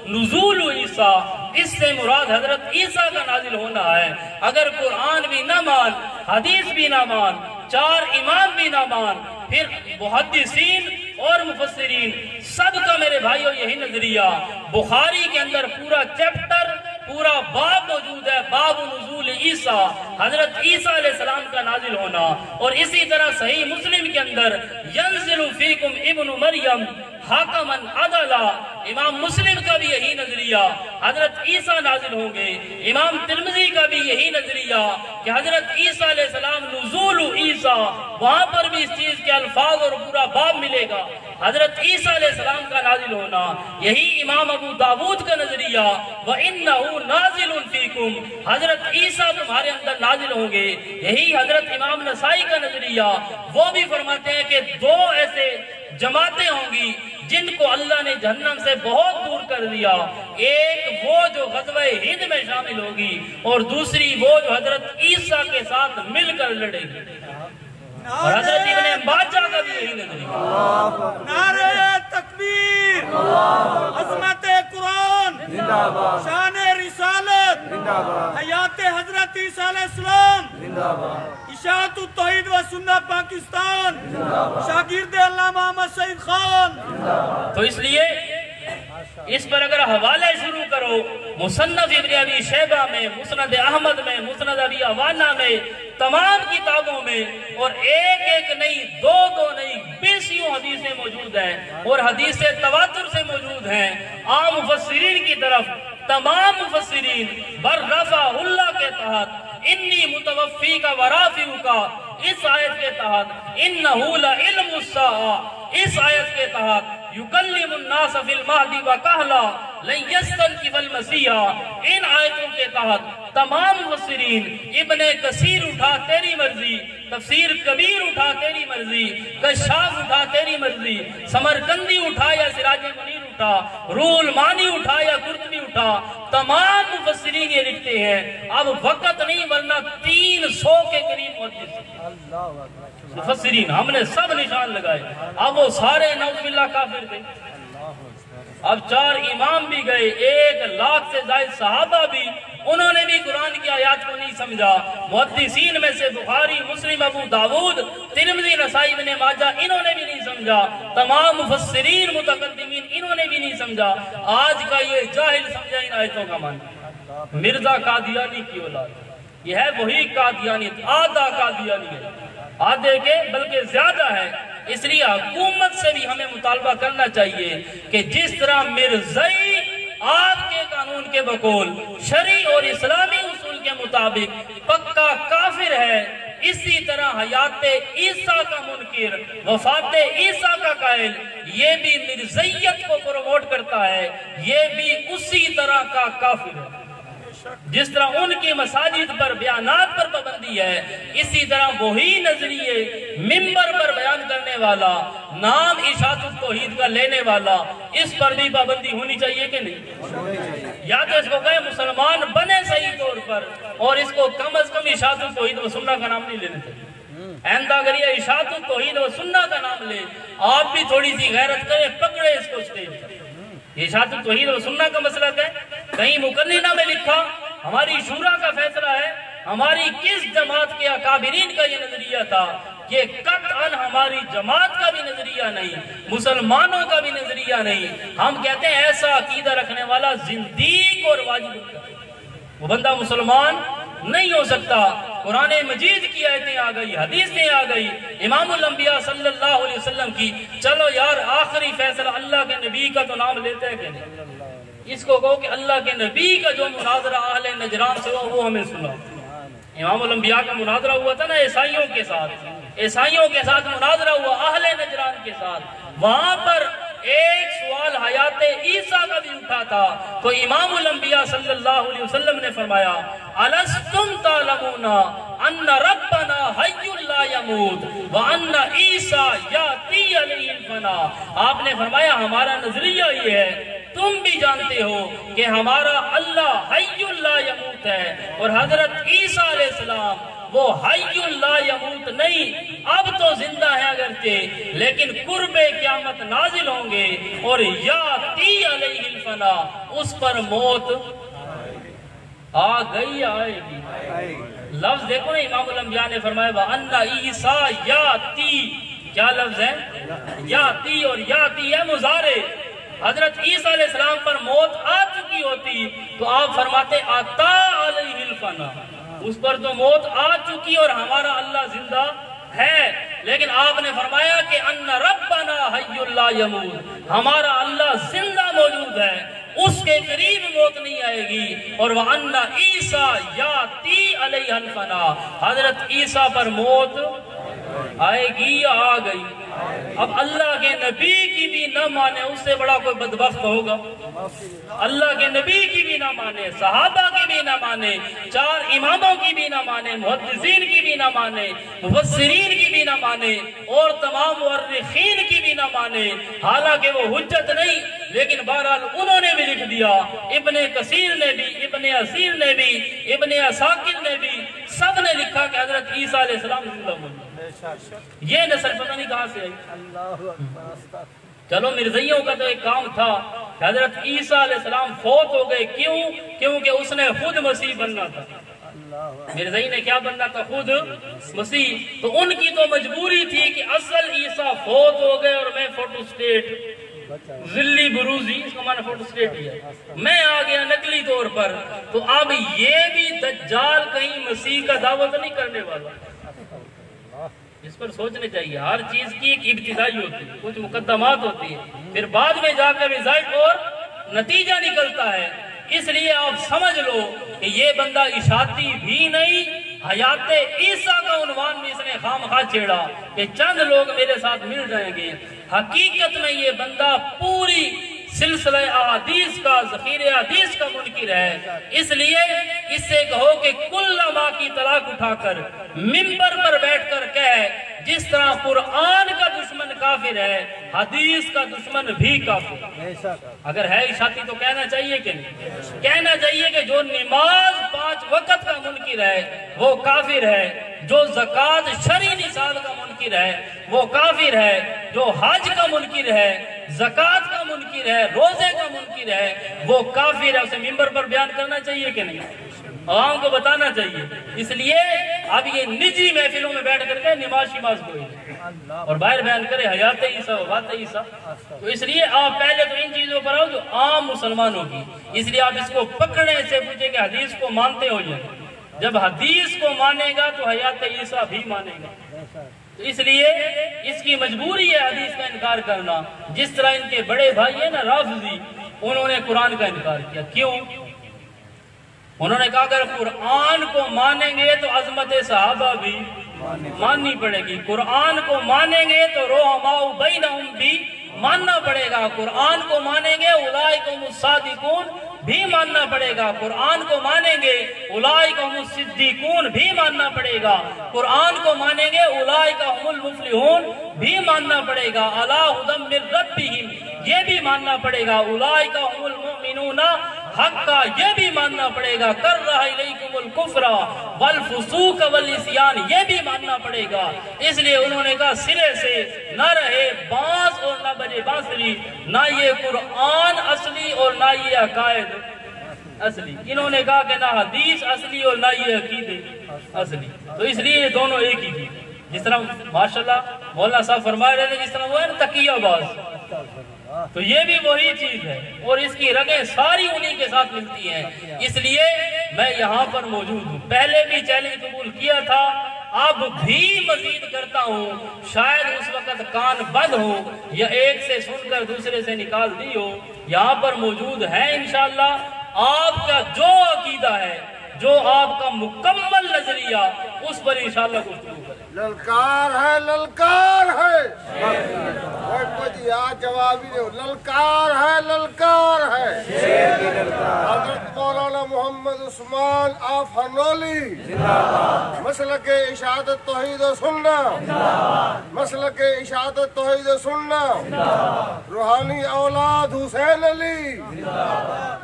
نزول عیسیٰ، اس سے مراد حضرت عیسیٰ کا نازل ہونا ہے. اگر قرآن بھی نہ مان، حدیث بھی نہ مان، 4 امام بھی نہ مان، پھر محدثین اور مفسرین سب کا میرے بھائیوں یہی نظریہ. بخاری کے اندر پورا چیپٹر، پورا باب موجود ہے، باب نزول عیسیٰ، حضرت عیسیٰ علیہ السلام کا نازل ہونا۔ اور اسی طرح صحیح مسلم کے اندر ینزل فیکم ابن مریم حاکما عدلا، امام مسلم کا بھی یہی نظریہ حضرت عیسیٰ نازل ہوں گے۔ امام ترمذی کا بھی یہی نظریہ کہ حضرت عیسیٰ علیہ السلام نزول عیسیٰ، وہاں پر بھی اس چیز کے الفاظ اور پورا باب ملے گا، حضرت عیسیٰ علیہ السلام کا نازل ہونا۔ یہی امام ابو داود کا نظریہ وَإِنَّهُ نَازِلٌ فِيكُمْ، حضرت عیسیٰ تمہارے اندر نازل ہوں گے۔ یہی حضرت امام نسائی کا نظریہ، وہ بھی فرماتے ہیں کہ دو ایسے جماعتیں ہوں گی جن کو اللہ نے جہنم سے بہت دور کر دیا، ایک وہ جو غزوہ ہند میں شامل ہوگی اور دوسری وہ جو حضرت عیسیٰ کے ساتھ مل کر لڑے گی۔ اور حضرت ابن ماجہ کا بھی یہی نظریہ۔ نعرہ تکبیر، عظمت قرآن، شان رسالت، حیات حضرت عیسیٰ علیہ السلام، اشاعت التوحید و سنت پاکستان، شاگرد علامہ محمد سعید خان۔ تو اس لیے اس پر اگر حوالے شروع کرو، مصنف ابن ابی شیبہ میں، مسند احمد میں، مسند ابی عوانہ میں، تمام کتابوں میں، اور ایک ایک نہیں، دو دو نہیں، بیسیوں حدیثیں موجود ہیں اور حدیث تواتر سے موجود ہیں۔ عام مفسرین کی طرف تمام مفسرین بررفع اللہ کے تحت، انی متوفی کا ورافیو کا، اس آیت کے تحت انہو لعلم الساعہ، اس آیت کے تحت یکلم الناس فی المہدی وکہلا لن یستنکف المسیح، ان آیتوں کے تحت تمام مفسرین، ابن کثیر اٹھا تیری مرضی، تفسیر کبیر اٹھا تیری مرضی، کشاف اٹھا تیری مرضی، سمرقندی اٹھا یا سراج منیر اٹھا، روح المانی اٹھا یا قرطبی اٹھا، تمام مفسرین یہ لکھتے ہیں۔ اب وقت نہیں ورنہ 300 کے قریب مفسرین، ہم نے سب نشان لگائے، اب وہ سارے نعوذ باللہ کافر تھے۔ اب 4 امام بھی گئے، 1 لاکھ سے زائد صحابہ بھی، انہوں نے بھی قرآن کی آیات کو نہیں سمجھا۔ محدثین میں سے بخاری، مسلم، ابو داود، ترمذی، نسائی، ابن ماجہ، انہوں نے بھی نہیں سمجھا۔ تمام مفسرین متقدمین، انہوں نے بھی نہیں سمجھا۔ آج کا یہ جاہل سمجھا ان آیتوں کا معنی۔ مرزا قادیانی کی اولاد، یہ ہے وہی قادیانیت، آدھا قادیانی ہے، آدھے کے بلکہ زیادہ ہے۔ اس لیے حکومت سے بھی ہمیں مطالبہ کرنا چاہیے کہ جس طرح مرزائی آپ کے قانون کے بقول شرعی اور اسلامی اصول کے مطابق پکا کافر ہے، اسی طرح حیات عیسیٰ کا منکر، وفات عیسیٰ کا قائل، یہ بھی مرزائیت کو پروموٹ کرتا ہے، یہ بھی اسی طرح کا کافر ہے۔ جس طرح ان کی مساجد پر بیانات پر پابندی ہے، اسی طرح وہی نظریے ممبر پر بیان کرنے والا، نام اشاعت التوحید کا لینے والا، اس پر بھی پابندی ہونی چاہیے کہ نہیں؟ یا تو اس کو کہیں مسلمان بنے صحیح طور پر، اور اس کو کم از کم اشاعت التوحید و سنت کا نام نہیں لینے چاہیے۔ آئندہ اگر یہ اشاعت التوحید و سنت کا نام لے، آپ بھی تھوڑی سی غیرت کریں، پکڑے اس کو اسٹیج پر۔ اشاعت التوحید و سنت کا مسئلہ ہے، کہیں مقننہ میں لکھا، ہماری شورا کا فیصلہ ہے، ہماری کس جماعت کے اکابرین کا یہ نظریہ تھا، یہ قطعاً ہماری جماعت کا بھی نظریہ نہیں، مسلمانوں کا بھی نظریہ نہیں۔ ہم کہتے ہیں ایسا عقیدہ رکھنے والا زندیق اور واجب ہوتا ہے، وہ بندہ مسلمان نہیں ہو سکتا۔ قرآن مجید کی آیتیں آ گئی، حدیثیں آ گئی، امام الانبیاء صلی اللہ علیہ وسلم کی، چلو یار آخری فیصلہ اللہ کے نبی کا تو نام لیتے ہیں کہ نہیں؟ اس کو کہو کہ اللہ کے نبی کا جو مناظرہ اہل نجران سے ہوا وہ ہمیں سنا۔ امام الانبیاء کا مناظرہ ہوا تھا نا عیسائیوں کے ساتھ، عیسائیوں کے ساتھ مناظرہ ہوا اہل نجران کے ساتھ، وہاں پر ایک سوال حیات عیسیٰ کا بھی اٹھا تھا، تو امام الانبیاء صلی اللہ علیہ وسلم نے فرمایا أَلَسْتُمْ تَعْلَمُونَ أَنَّ رَبَّنَا حَيٌّ لَا يَمُوتُ وَأَنَّ عِيسَىٰ يَأْتِي عَلَيْهِ الْفَنَاءُ، آپ نے فرمایا ہمارا نظریہ یہ ہے، تم بھی جانتے ہو کہ ہمارا اللہ حی لا یموت ہے، اور حضرت عیسیٰ علیہ السلام وہ حی لا یموت نہیں، اب تو زندہ ہے اگرچہ، لیکن قرب قیامت نازل ہوں گے، اور یاتی علیہ الفنا، اس پر موت آ گئی آئے گی۔ لفظ دیکھو نا، امام الانبیاء نے فرمایا وَأَنَّ عِيسَىٰ یاتی، کیا لفظ ہے؟ یاتی، اور یاتی ہے مضارع، حضرت عیسیٰ علیہ السلام پر موت آ چکی ہوتی تو آپ فرماتے آتا علیہ الفنا، اس پر تو موت آ چکی اور ہمارا اللہ زندہ ہے، لیکن آپ نے فرمایا کہ ان ربنا حی لا یموت، ہمارا اللہ زندہ موجود ہے، اس کے قریب موت نہیں آئے گی، اور وَأَنَّ عیسیٰ یاتی علیہ الفنا، حضرت عیسیٰ پر موت آئے گی یا آ گئی۔ اب اللہ کے نبی کی بھی نہ مانے، اس سے بڑا کوئی بدبخت ہوگا؟ اللہ کے نبی کی بھی نہ مانے، صحابہ کی بھی نہ مانے، 4 اماموں کی بھی نہ مانے، محدثین کی بھی نہ مانے، مفسرین کی بھی نہ مانے، اور تمام مورخین کی بھی نہ مانے، حالانکہ وہ حجت نہیں، لیکن بہرحال انہوں نے بھی لکھ دیا، ابن کثیر نے بھی، ابن اسیر نے بھی، ابن عساکر نے بھی، سب نے لکھا کہ حضرت عیسیٰ علیہ السلام زندہ موجود۔ یہ نسل پتہ نہیں کہاں سے آئی۔ چلو مرزائیوں کا تو ایک کام تھا کہ حضرت عیسیٰ علیہ السلام فوت ہو گئے، کیوں؟ کیونکہ اس نے خود مسیح بننا تھا۔ مرزائی نے کیا بننا تھا؟ خود مسیح۔ تو ان کی تو مجبوری تھی کہ اصل عیسیٰ فوت ہو گئے اور میں فوٹو سٹیٹ، ذلی بروزی، اس کا معنی فوٹو سٹیٹ ہی ہے، میں آ گیا نقلی طور پر۔ تو اب یہ بھی دجال کہیں مسیح کا دعوت نہیں کرنے والا؟ اس پر سوچنے چاہیے، ہر چیز کی ایک ابتدائی ہوتی ہے، کچھ مقدمات ہوتی ہے، پھر بعد میں جا کر رزلٹ اور نتیجہ نکلتا ہے۔ اس لیے آپ سمجھ لو کہ یہ بندہ اشاعتی بھی نہیں، حیات عیسیٰ کا عنوان بھی اس نے خامخواہ چھیڑا کہ چند لوگ میرے ساتھ مل جائیں گے۔ حقیقت میں یہ بندہ پوری سلسلہ احادیث کا، ذخیرہ حدیث کا منکر ہے۔ اس لیے اس سے کہو کہ کل ماں کی طلاق اٹھا کر منبر پر بیٹھ کر کہے جس طرح قرآن کا دشمن کافر ہے، حدیث کا دشمن بھی کافر۔ اگر ہے اشاعتی تو کہنا چاہیے کہ نہیں؟ کہنا چاہیے کہ جو نماز 5 وقت کا منکر ہے وہ کافر ہے، جو زکوٰۃ شرعی نصاب کا منکر ہے وہ کافر ہے، جو حج کا منکر ہے، زکوٰۃ کا منکر ہے، روزے کا منکر ہے وہ کافر ہے۔ اسے منبر پر بیان کرنا چاہیے کہ نہیں؟ عوام کو بتانا چاہیے۔ اس لیے اب یہ نجی محفلوں میں بیٹھ کر کے نماز شماز کوئی اور باہر بیان کرے حیات عیسیٰ وفات عیسیٰ۔ تو اس لیے آپ پہلے تو ان چیزوں پر آؤ جو عام مسلمانوں کی، اس لیے آپ اس کو پکڑنے سے پوچھیں کہ حدیث کو مانتے ہو جائیں، جب حدیث کو مانے گا تو حیات عیسیٰ بھی مانے گا۔ تو اس لیے اس کی مجبوری ہے حدیث کا انکار کرنا، جس طرح ان کے بڑے بھائی ہیں نا رافضی، انہوں نے قرآن کا انکار کیا۔ کیوں؟ انہوں نے کہا اگر قرآن کو مانیں گے تو عظمت صحابہ بھی ماننی پڑے گی، قرآن کو مانیں گے تو رحماء بینہم بھی ماننا پڑے گا، قرآن کو مانیں گے اولئک هم الصادقون بھی ماننا پڑے گا، قرآن کو مانیں گے اولئک هم الصدیقون بھی ماننا پڑے گا، قرآن کو مانیں گے اولئک هم المفلحون بھی ماننا پڑے گا، الا ھدی من ربہم یہ بھی ماننا پڑے گا، اولئک هم المؤمنون حقا یہ بھی ماننا پڑے گا، کرہ الیکم الکفر والفسوق والعصیان یہ بھی ماننا پڑے گا۔ اس لیے انہوں نے کہا سرے سے نہ رہے بانس اور نہ بجے بانسری، نہ یہ قرآن اصلی اور نہ یہ عقائد اصلی۔ انہوں نے کہا کہ نہ حدیث اصلی اور نہ یہ عقیدے اصلی۔ تو اس لیے یہ دونوں ایک ہی تھی، جس طرح ماشاءاللہ مولانا صاحب فرما رہے تھے، جس طرح وہ ہے نا تقیہ باز، تو یہ بھی وہی چیز ہے اور اس کی رگیں ساری انہی کے ساتھ ملتی ہیں۔ اس لیے میں یہاں پر موجود ہوں، پہلے بھی چیلنج قبول کیا تھا، اب بھی مزید کرتا ہوں، شاید اس وقت کان بند ہو یا ایک سے سن کر دوسرے سے نکال دی ہو، یہاں پر موجود ہے انشاءاللہ۔ آپ کا جو عقیدہ ہے، جو آپ کا مکمل نظریہ، اس پر انشاءاللہ گفتگو کریں۔ للکار ہے، للکار ہے، کوئی یاد جواب ہی نہیں، للکار ہے، للکار ہے۔ حضرت مولانا محمد عثمان آفنولی مسلک اشاعت توحید و سنت، مسلک اشاعت توحید و سنت، روحانی اولاد حسین علی،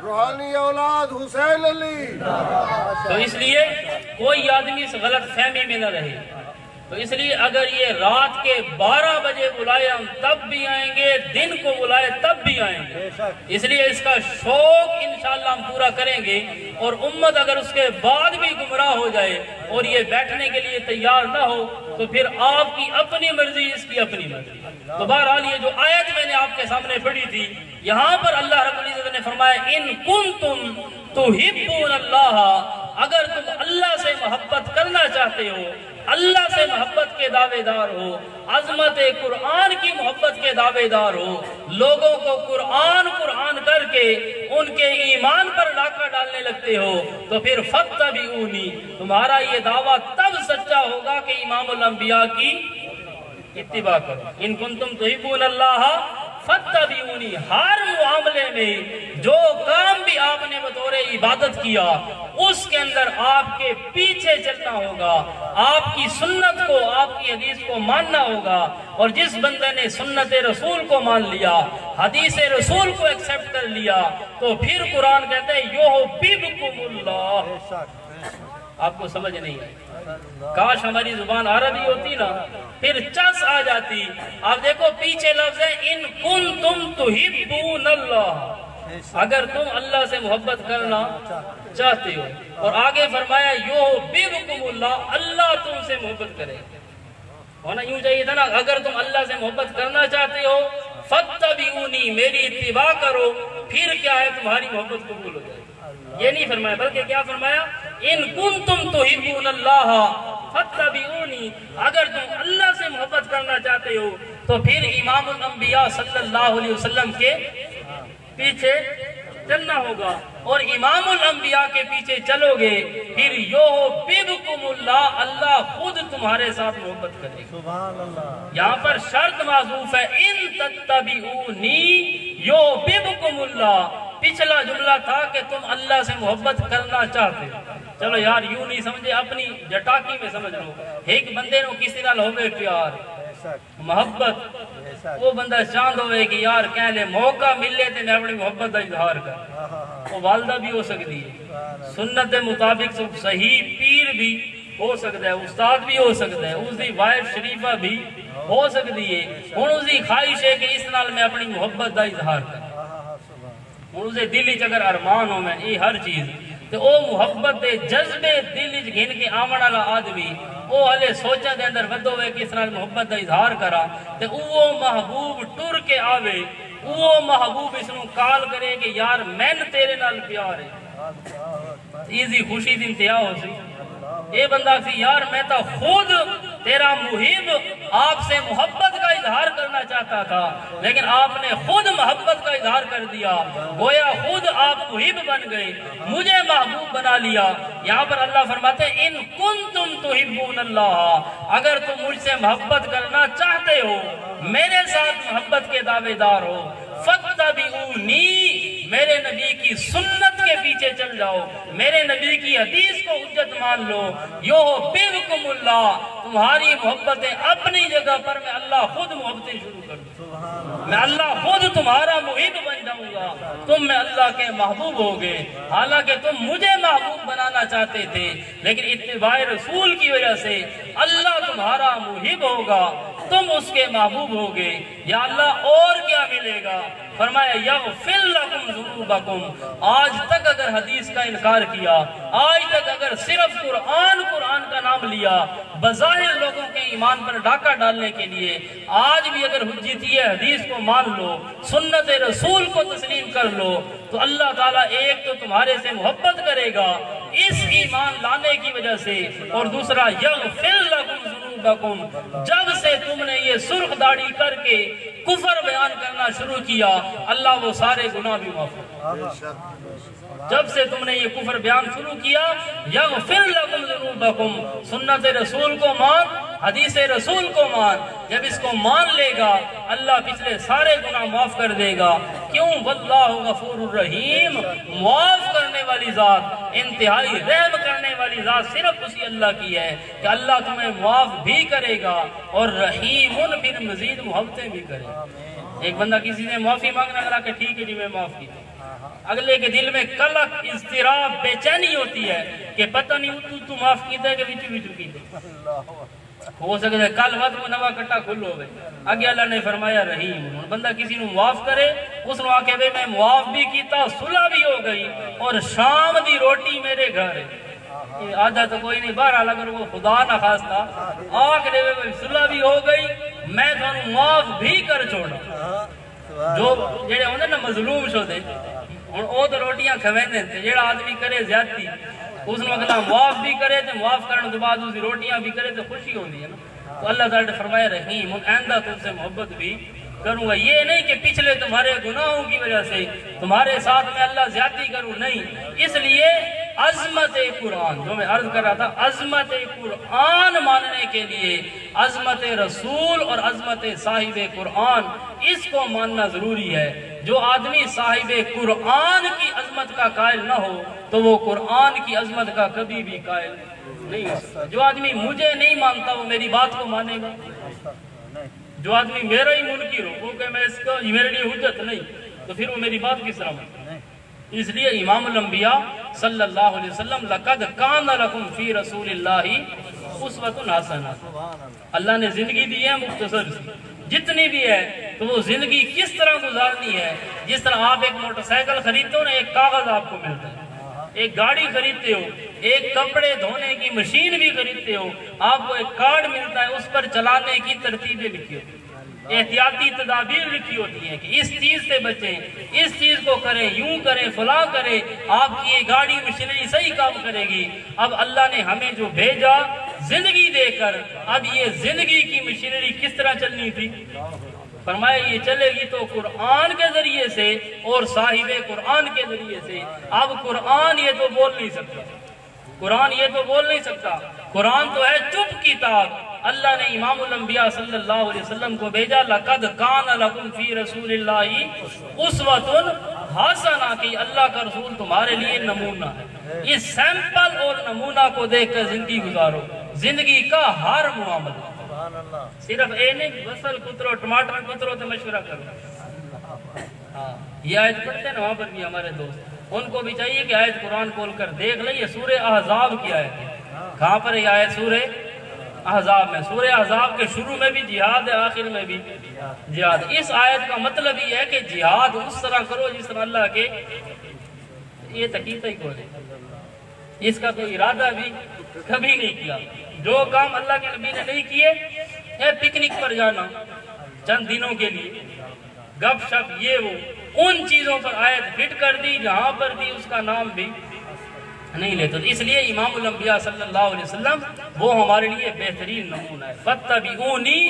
روحانی اولاد حسین علی۔ تو اس لیے کوئی آدمی اس غلط فہمی میں نہ رہے تو اس لیے اگر یہ رات کے 12 بجے بلائے ہم تب بھی آئیں گے، دن کو بلائے تب بھی آئیں گے۔ اس لیے اس کا شوق انشاءاللہ ہم پورا کریں گے، اور امت اگر اس کے بعد بھی گمراہ ہو جائے اور یہ بیٹھنے کے لیے تیار نہ ہو تو پھر آپ کی اپنی مرضی، اس کی اپنی مرضی۔ تو بہرحال یہ جو آیت میں نے آپ کے سامنے پڑھی تھی، یہاں پر اللہ رب العزت نے فرمایا ان کنتم تحبون اللہ، اگر تم اللہ سے محبت کرنا چاہتے ہو، اللہ سے محبت کے دعوے دار ہو، عظمت قرآن کی محبت کے دعوے دار ہو، لوگوں کو قرآن کر کے ان کے ایمان پر ڈاکہ ڈالنے لگتے ہو، تو پھر فاتبعونی، تمہارا یہ دعویٰ تب سچا ہوگا کہ امام الانبیاء کی اتباع کرو۔ ان کنتم تحبون اللہ فاتبعونی، ہر معاملے میں جو کام بھی آپ نے بطور عبادت کیا اس کے اندر آپ کے پیچھے چلنا ہوگا، آپ کی سنت کو، آپ کی حدیث کو ماننا ہوگا۔ اور جس بندے نے سنت رسول کو مان لیا، حدیث رسول کو ایکسپٹ کر لیا، تو پھر قرآن کہتے ہیں یحببکم اللہ۔ آپ کو سمجھ نہیں ہے، کاش ہماری زبان عربی ہوتی نا، پھر چس آ جاتی۔ آپ دیکھو پیچھے لفظ ہے ان کنتم تحبون اللہ، اگر تم اللہ سے محبت کرنا چاہتے ہو، اور آگے فرمایا یحببکم اللہ، اللہ تم سے محبت کرے۔ ہونا یوں چاہیے تھا نا، اگر تم اللہ سے محبت کرنا چاہتے ہو فاتبعونی، میری اتباع کرو، پھر کیا ہے تمہاری محبت قبول ہو جائے۔ یہ نہیں فرمایا، بلکہ کیا فرمایا ان کنتم تحبون اللہ فاتبعونی، اگر تم اللہ سے محبت کرنا چاہتے ہو تو پھر امام الانبیاء صلی اللہ علیہ وسلم کے پیچھے چلنا ہوگا، اور امام الانبیاء کے پیچھے چلو گے پھر یحببکم اللہ، اللہ خود تمہارے ساتھ محبت کرے گا۔ سبحان اللہ۔ یہاں پر شرط معذوف ہے ان تتبعونی یحببکم اللہ، پچھلا جملہ تھا کہ تم اللہ سے محبت کرنا چاہتے ہو۔ چلو یار یوں نہیں سمجھے، اپنی جٹاکی میں سمجھ لو، ایک بندے نو کسی نال ہوئے پیار محبت، وہ بندہ چاند ہوئے کہ یار کہہ لے موقع ملے تے میں اپنی محبت کا اظہار کر، وہ والدہ بھی ہو سکتی ہے، سنت مطابق صحیح پیر بھی ہو سکتا ہے، استاد بھی ہو سکتا ہے، اس دی وائف شریفہ بھی ہو سکتی ہے۔ ہن اس دی خواہش ہے کہ اس نال میں اپنی محبت کا اظہار کر، ہن اسے دل وچ اگر ارمان ہو میں یہ ہر چیز تے او محبت دے جذبے دل وچ گھن کے آون والا آدمی او ہلے سوچاں دے اندر ودو ہوئے کہ اس نال محبت دا اظہار کرا تے او محبوب ٹر کے آوے، او محبوب اس نو کال کرے کہ یار مین تیرے نال پیار ہے، ایزی خوشی دی انتہا ہو سی۔ اے بندہ سی یار میں تا خود تیرا محب آپ سے محبت کا اظہار کرنا چاہتا تھا، لیکن آپ نے خود محبت کا اظہار کر دیا، گویا خود آپ محب بن گئے، مجھے محبوب بنا لیا۔ یہاں پر اللہ فرماتے ہیں ان کنتم تحبون اللہ، اگر تم مجھ سے محبت کرنا چاہتے ہو، میرے ساتھ محبت کے دعوے دار ہو، فاتبعونی، میرے نبی کی سنت کے پیچھے چل جاؤ، میرے نبی کی حدیث کو حجت مان لو، یحببکم اللہ، تمہاری محبتیں اپنی جگہ پر میں اللہ خود محبتیں شروع کر دوں، میں اللہ خود تمہارا محب بن جاؤں گا، تم میں اللہ کے محبوب ہوگے۔ حالانکہ تم مجھے محبوب بنانا چاہتے تھے، لیکن اتباع رسول کی وجہ سے اللہ تمہارا محب ہوگا، تم اس کے محبوب ہوگے۔ یا اللہ اور کیا ملے گا؟ فرمایا یغفر لکم ذنوبکم، آج تک اگر حدیث کا انکار کیا، آج تک اگر صرف قرآن کا نام لیا بظاہر لوگوں کے ایمان پر ڈاکہ ڈالنے کے لیے، آج بھی اگر حجیتی حدیث کو مان لو، سنت رسول کو تسلیم کر لو، تو اللہ تعالیٰ ایک تو تمہارے سے محبت کرے گا اس ایمان لانے کی وجہ سے، اور دوسرا یغفر لکم ذنوبکم، جب سے تم نے یہ سرخ داڑھی کر کے کفر بیان کرنا شروع کیا، اللہ وہ سارے گناہ بھی معاف کرے۔ جب سے تم نے یہ کفر بیان شروع کیا، یغفر لکم ذنوبکم، سنت رسول کو مان، حدیث رسول کو مان، جب اس کو مان لے گا اللہ پچھلے سارے گناہ معاف کر دے گا۔ کیوں؟ واللہ غفور الرحیم، معاف کرنے والی ذات، انتہائی رحم کرنے والی ذات صرف اسی اللہ کی ہے کہ اللہ تمہیں معاف بھی کرے گا اور رحیمن، پھر مزید محبتیں بھی کرے گا۔ ایک بندہ کسی نے معافی مانگنا لگا کہ ٹھیک ہے جی میں معاف کی، اگلے کے دل میں قلق، اضطراب، بے چینی ہوتی ہے کہ پتہ نہیں تو معاف کیتا ہے کہ وچ کی ہو سکتا ہے کل وقت میں نوا کٹا کھل ہوئے اگے اللہ نے فرمایا رحیم بندہ کسی نو معاف کرے اس نو آکے بے میں معاف بھی کیتا صلح بھی ہو گئی اور شام دی روٹی میرے گھر ہے آدھا تو کوئی نہیں بہرحال اگر وہ خدا نہ خواستہ آکھ دے بے صلح بھی ہو گئی میں تو معاف بھی کر چھوڑا جو جڑے ہوندے نا مظلوم شو دے او تو روٹیاں کھویندے تھے جڑا آدمی کرے زیادتی اس نے اگلا معاف بھی کرے تو معاف کرنے کے بعد اسی روٹیاں بھی کرے تو خوشی ہوتی ہے نا تو اللہ تعالیٰ نے فرمایا رحیم آئندہ تم سے محبت بھی کروں گا یہ نہیں کہ پچھلے تمہارے گناہوں کی وجہ سے تمہارے ساتھ میں اللہ زیادتی کروں نہیں اس لیے عظمت قرآن جو میں عرض کر رہا تھا عظمت قرآن ماننے کے لیے عظمت رسول اور عظمت صاحب قرآن اس کو ماننا ضروری ہے جو آدمی صاحب قرآن کی عظمت کا قائل نہ ہو تو وہ قرآن کی عظمت کا کبھی بھی قائل نہیں ہو سکتا جو آدمی مجھے نہیں مانتا وہ میری بات کو مانے گا جو آدمی میرا ہی منکر ہو وہ کہ میں اس کا میرے لیے حجت نہیں تو پھر وہ میری بات کس طرح مانے اس لیے امام الانبیاء صلی اللہ علیہ وسلم لقد کان لکم فی رسول اللہ اسوۃ حسنہ اللہ نے زندگی دی ہے مختصر سی جتنی بھی ہے تو وہ زندگی کس طرح گزارنی ہے جس طرح آپ ایک موٹر سائیکل خریدتے ہو نا ایک کاغذ آپ کو ملتا ہے ایک گاڑی خریدتے ہو ایک کپڑے دھونے کی مشین بھی خریدتے ہو آپ کو ایک کارڈ ملتا ہے اس پر چلانے کی ترتیبیں لکھی ہوتی ہیں احتیاطی تدابیر لکھی ہوتی ہیں کہ اس چیز سے بچیں اس چیز کو کریں یوں کریں فلاں کریں آپ کی یہ گاڑی مشینری صحیح کام کرے گی اب اللہ نے ہمیں جو بھیجا زندگی دے کر اب یہ زندگی کی مشینری کس طرح چلنی تھی فرمایا یہ چلے گی تو قرآن کے ذریعے سے اور صاحب قرآن کے ذریعے سے اب قرآن یہ تو بول نہیں سکتا قرآن یہ تو بول نہیں سکتا قرآن تو ہے چپ کتاب اللہ نے امام الانبیاء صلی اللہ علیہ وسلم کو بھیجا لقد کان لکم فی رسول اللہ اسوۃ حسنہ کہ اللہ کا رسول تمہارے لیے نمونہ ہے اس سیمپل اور نمونہ کو دیکھ کر زندگی گزارو زندگی کا ہر معاملہ صرف اے نہیں بسل کترو ٹماٹر کترو تو مشورہ کرو یہ آیت پڑھتے ہیں وہاں پر بھی ہمارے دوست ان کو بھی چاہیے کہ آیت قرآن کھول کر دیکھ لیں یہ سورہ احزاب کی آیت ہے کہاں پر یہ آیت سورہ احزاب میں سورہ احزاب کے شروع میں بھی جہاد ہے آخر میں بھی جہاد اس آیت کا مطلب یہ ہے کہ جہاد اس طرح کرو جس طرح اللہ کے یہ تقیقہ ہی کو ہے اس کا کوئی ارادہ بھی کبھی نہیں کیا جو کام اللہ کے نبی نے نہیں کیے ہے پکنک پر جانا چند دنوں کے لیے گپ شپ یہ وہ ان چیزوں پر آیت فٹ کر دی جہاں پر بھی اس کا نام بھی نہیں لیتے اس لیے امام الانبیاء صلی اللہ علیہ وسلم وہ ہمارے لیے بہترین نمونہ ہے فاتبعونی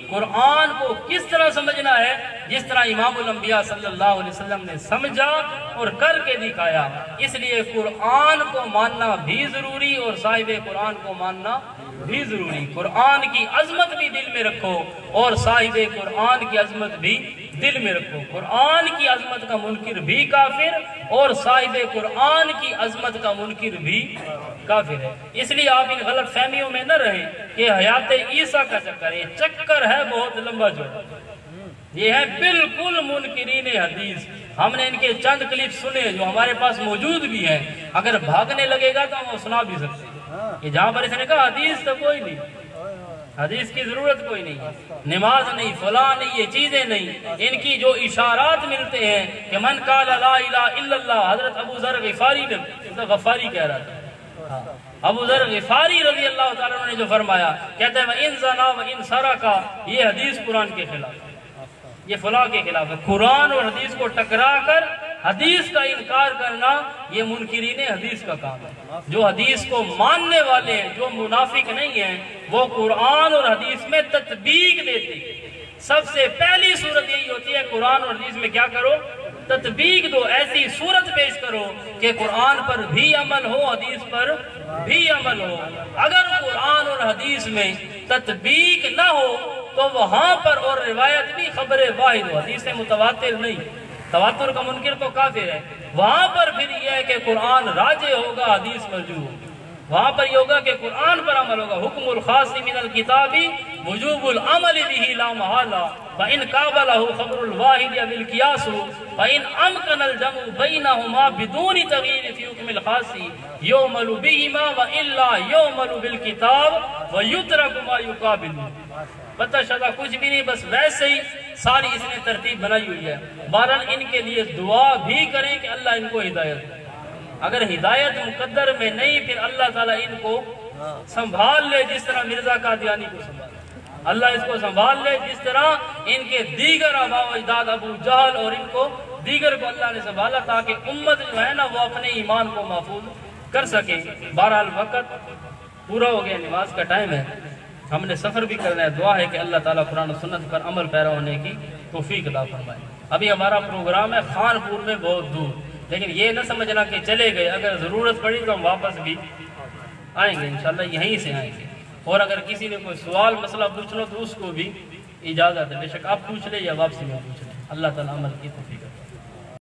قرآن کو کس طرح سمجھنا ہے جس طرح امام الانبیاء صلی اللہ علیہ وسلم نے سمجھا اور کر کے دکھایا اس لیے قرآن کو ماننا بھی ضروری اور صاحب قرآن کو ماننا بھی ضروری قرآن کی عظمت بھی دل میں رکھو اور صاحب قرآن کی عظمت بھی دل میں رکھو قرآن کی عظمت کا منکر بھی کافر اور صاحب قرآن کی عظمت کا منکر بھی کافر ہے اس لیے آپ ان غلط فہمیوں میں نہ رہیں کہ حیات عیسیٰ کا چکر ہے چکر ہے بہت لمبا چوڑا یہ ہے بالکل منکرین حدیث ہم نے ان کے چند کلپ سنے جو ہمارے پاس موجود بھی ہیں اگر بھاگنے لگے گا تو ہم وہ سنا بھی سکتے ہیں کہ جہاں پر اس نے کہا حدیث تو کوئی نہیں حدیث کی ضرورت کوئی نہیں نماز نہیں فلاں نہیں یہ چیزیں نہیں ان کی جو اشارات ملتے ہیں کہ من قال لا الہ الا اللہ حضرت ابو ذر غفاری نے غفاری کہہ رہا تھا ابو ذر غفاری رضی اللہ تعالیٰ نے جو فرمایا کہتے ہیں وَإِن زَنَا وَإِن سَرَقَ یہ حدیث قرآن کے خلاف یہ فلاں کے خلاف ہے قرآن اور حدیث کو ٹکرا کر حدیث کا انکار کرنا یہ منکرین حدیث کا کام ہے جو حدیث کو ماننے والے ہیں جو منافق نہیں ہیں وہ قرآن اور حدیث میں تطبیق دیتے ہیں سب سے پہلی صورت یہی ہوتی ہے قرآن اور حدیث میں کیا کرو تطبیق دو ایسی صورت پیش کرو کہ قرآن پر بھی عمل ہو حدیث پر بھی عمل ہو اگر قرآن اور حدیث میں تطبیق نہ ہو تو وہاں پر اور روایت بھی خبر واحد ہو حدیث سے متواتر نہیں تواتر کا منکر تو کافر ہے وہاں پر پھر یہ ہے کہ قرآن راجع ہوگا حدیث مرجوع وہاں پر یہ ہوگا کہ قرآن پر عمل ہوگا. حکم الخاص من الکتابی وجوب العمل به لا محالہ فإن قابلہ خبر الواحد یا بالقیاس فإن امکن الجمع بینہما بدون تغییر فی حکم الخاص یعمل بہما وإلا یعمل بالکتاب ویترک ما یقابل. پتہ شدہ کچھ بھی نہیں، بس ویسے ہی ساری اس نے ترتیب بنائی ہوئی ہے. بہرحال ان کے لیے دعا بھی کریں کہ اللہ ان کو ہدایت دے. اگر ہدایت مقدر میں نہیں پھر اللہ تعالیٰ ان کو سنبھال لے، جس طرح مرزا قادیانی کو سنبھال. اللہ اس کو سنبھال لے جس طرح ان کے دیگر آباء و اجداد ابو جہل اور ان کو دیگر کو اللہ نے سنبھالا، تاکہ امت جو ہے نا وہ اپنے ایمان کو محفوظ کر سکے. بہرحال وقت پورا ہو گیا، نماز کا ٹائم ہے، ہم نے سفر بھی کرنا ہے. دعا ہے کہ اللہ تعالیٰ قرآن و سنت پر عمل پیرا ہونے کی توفیق عطا فرمائے. ابھی ہمارا پروگرام ہے خانپور میں بہت دور، لیکن یہ نہ سمجھنا کہ چلے گئے، اگر ضرورت پڑی تو ہم واپس بھی آئیں گے انشاءاللہ، یہیں سے آئیں گے. اور اگر کسی نے کوئی سوال مسئلہ پوچھنا تو اس کو بھی اجازت ہے، بے شک آپ پوچھ لیں یا واپسی میں پوچھ لیں. اللہ تعالیٰ عمل کی توفیق عطا فرمائے.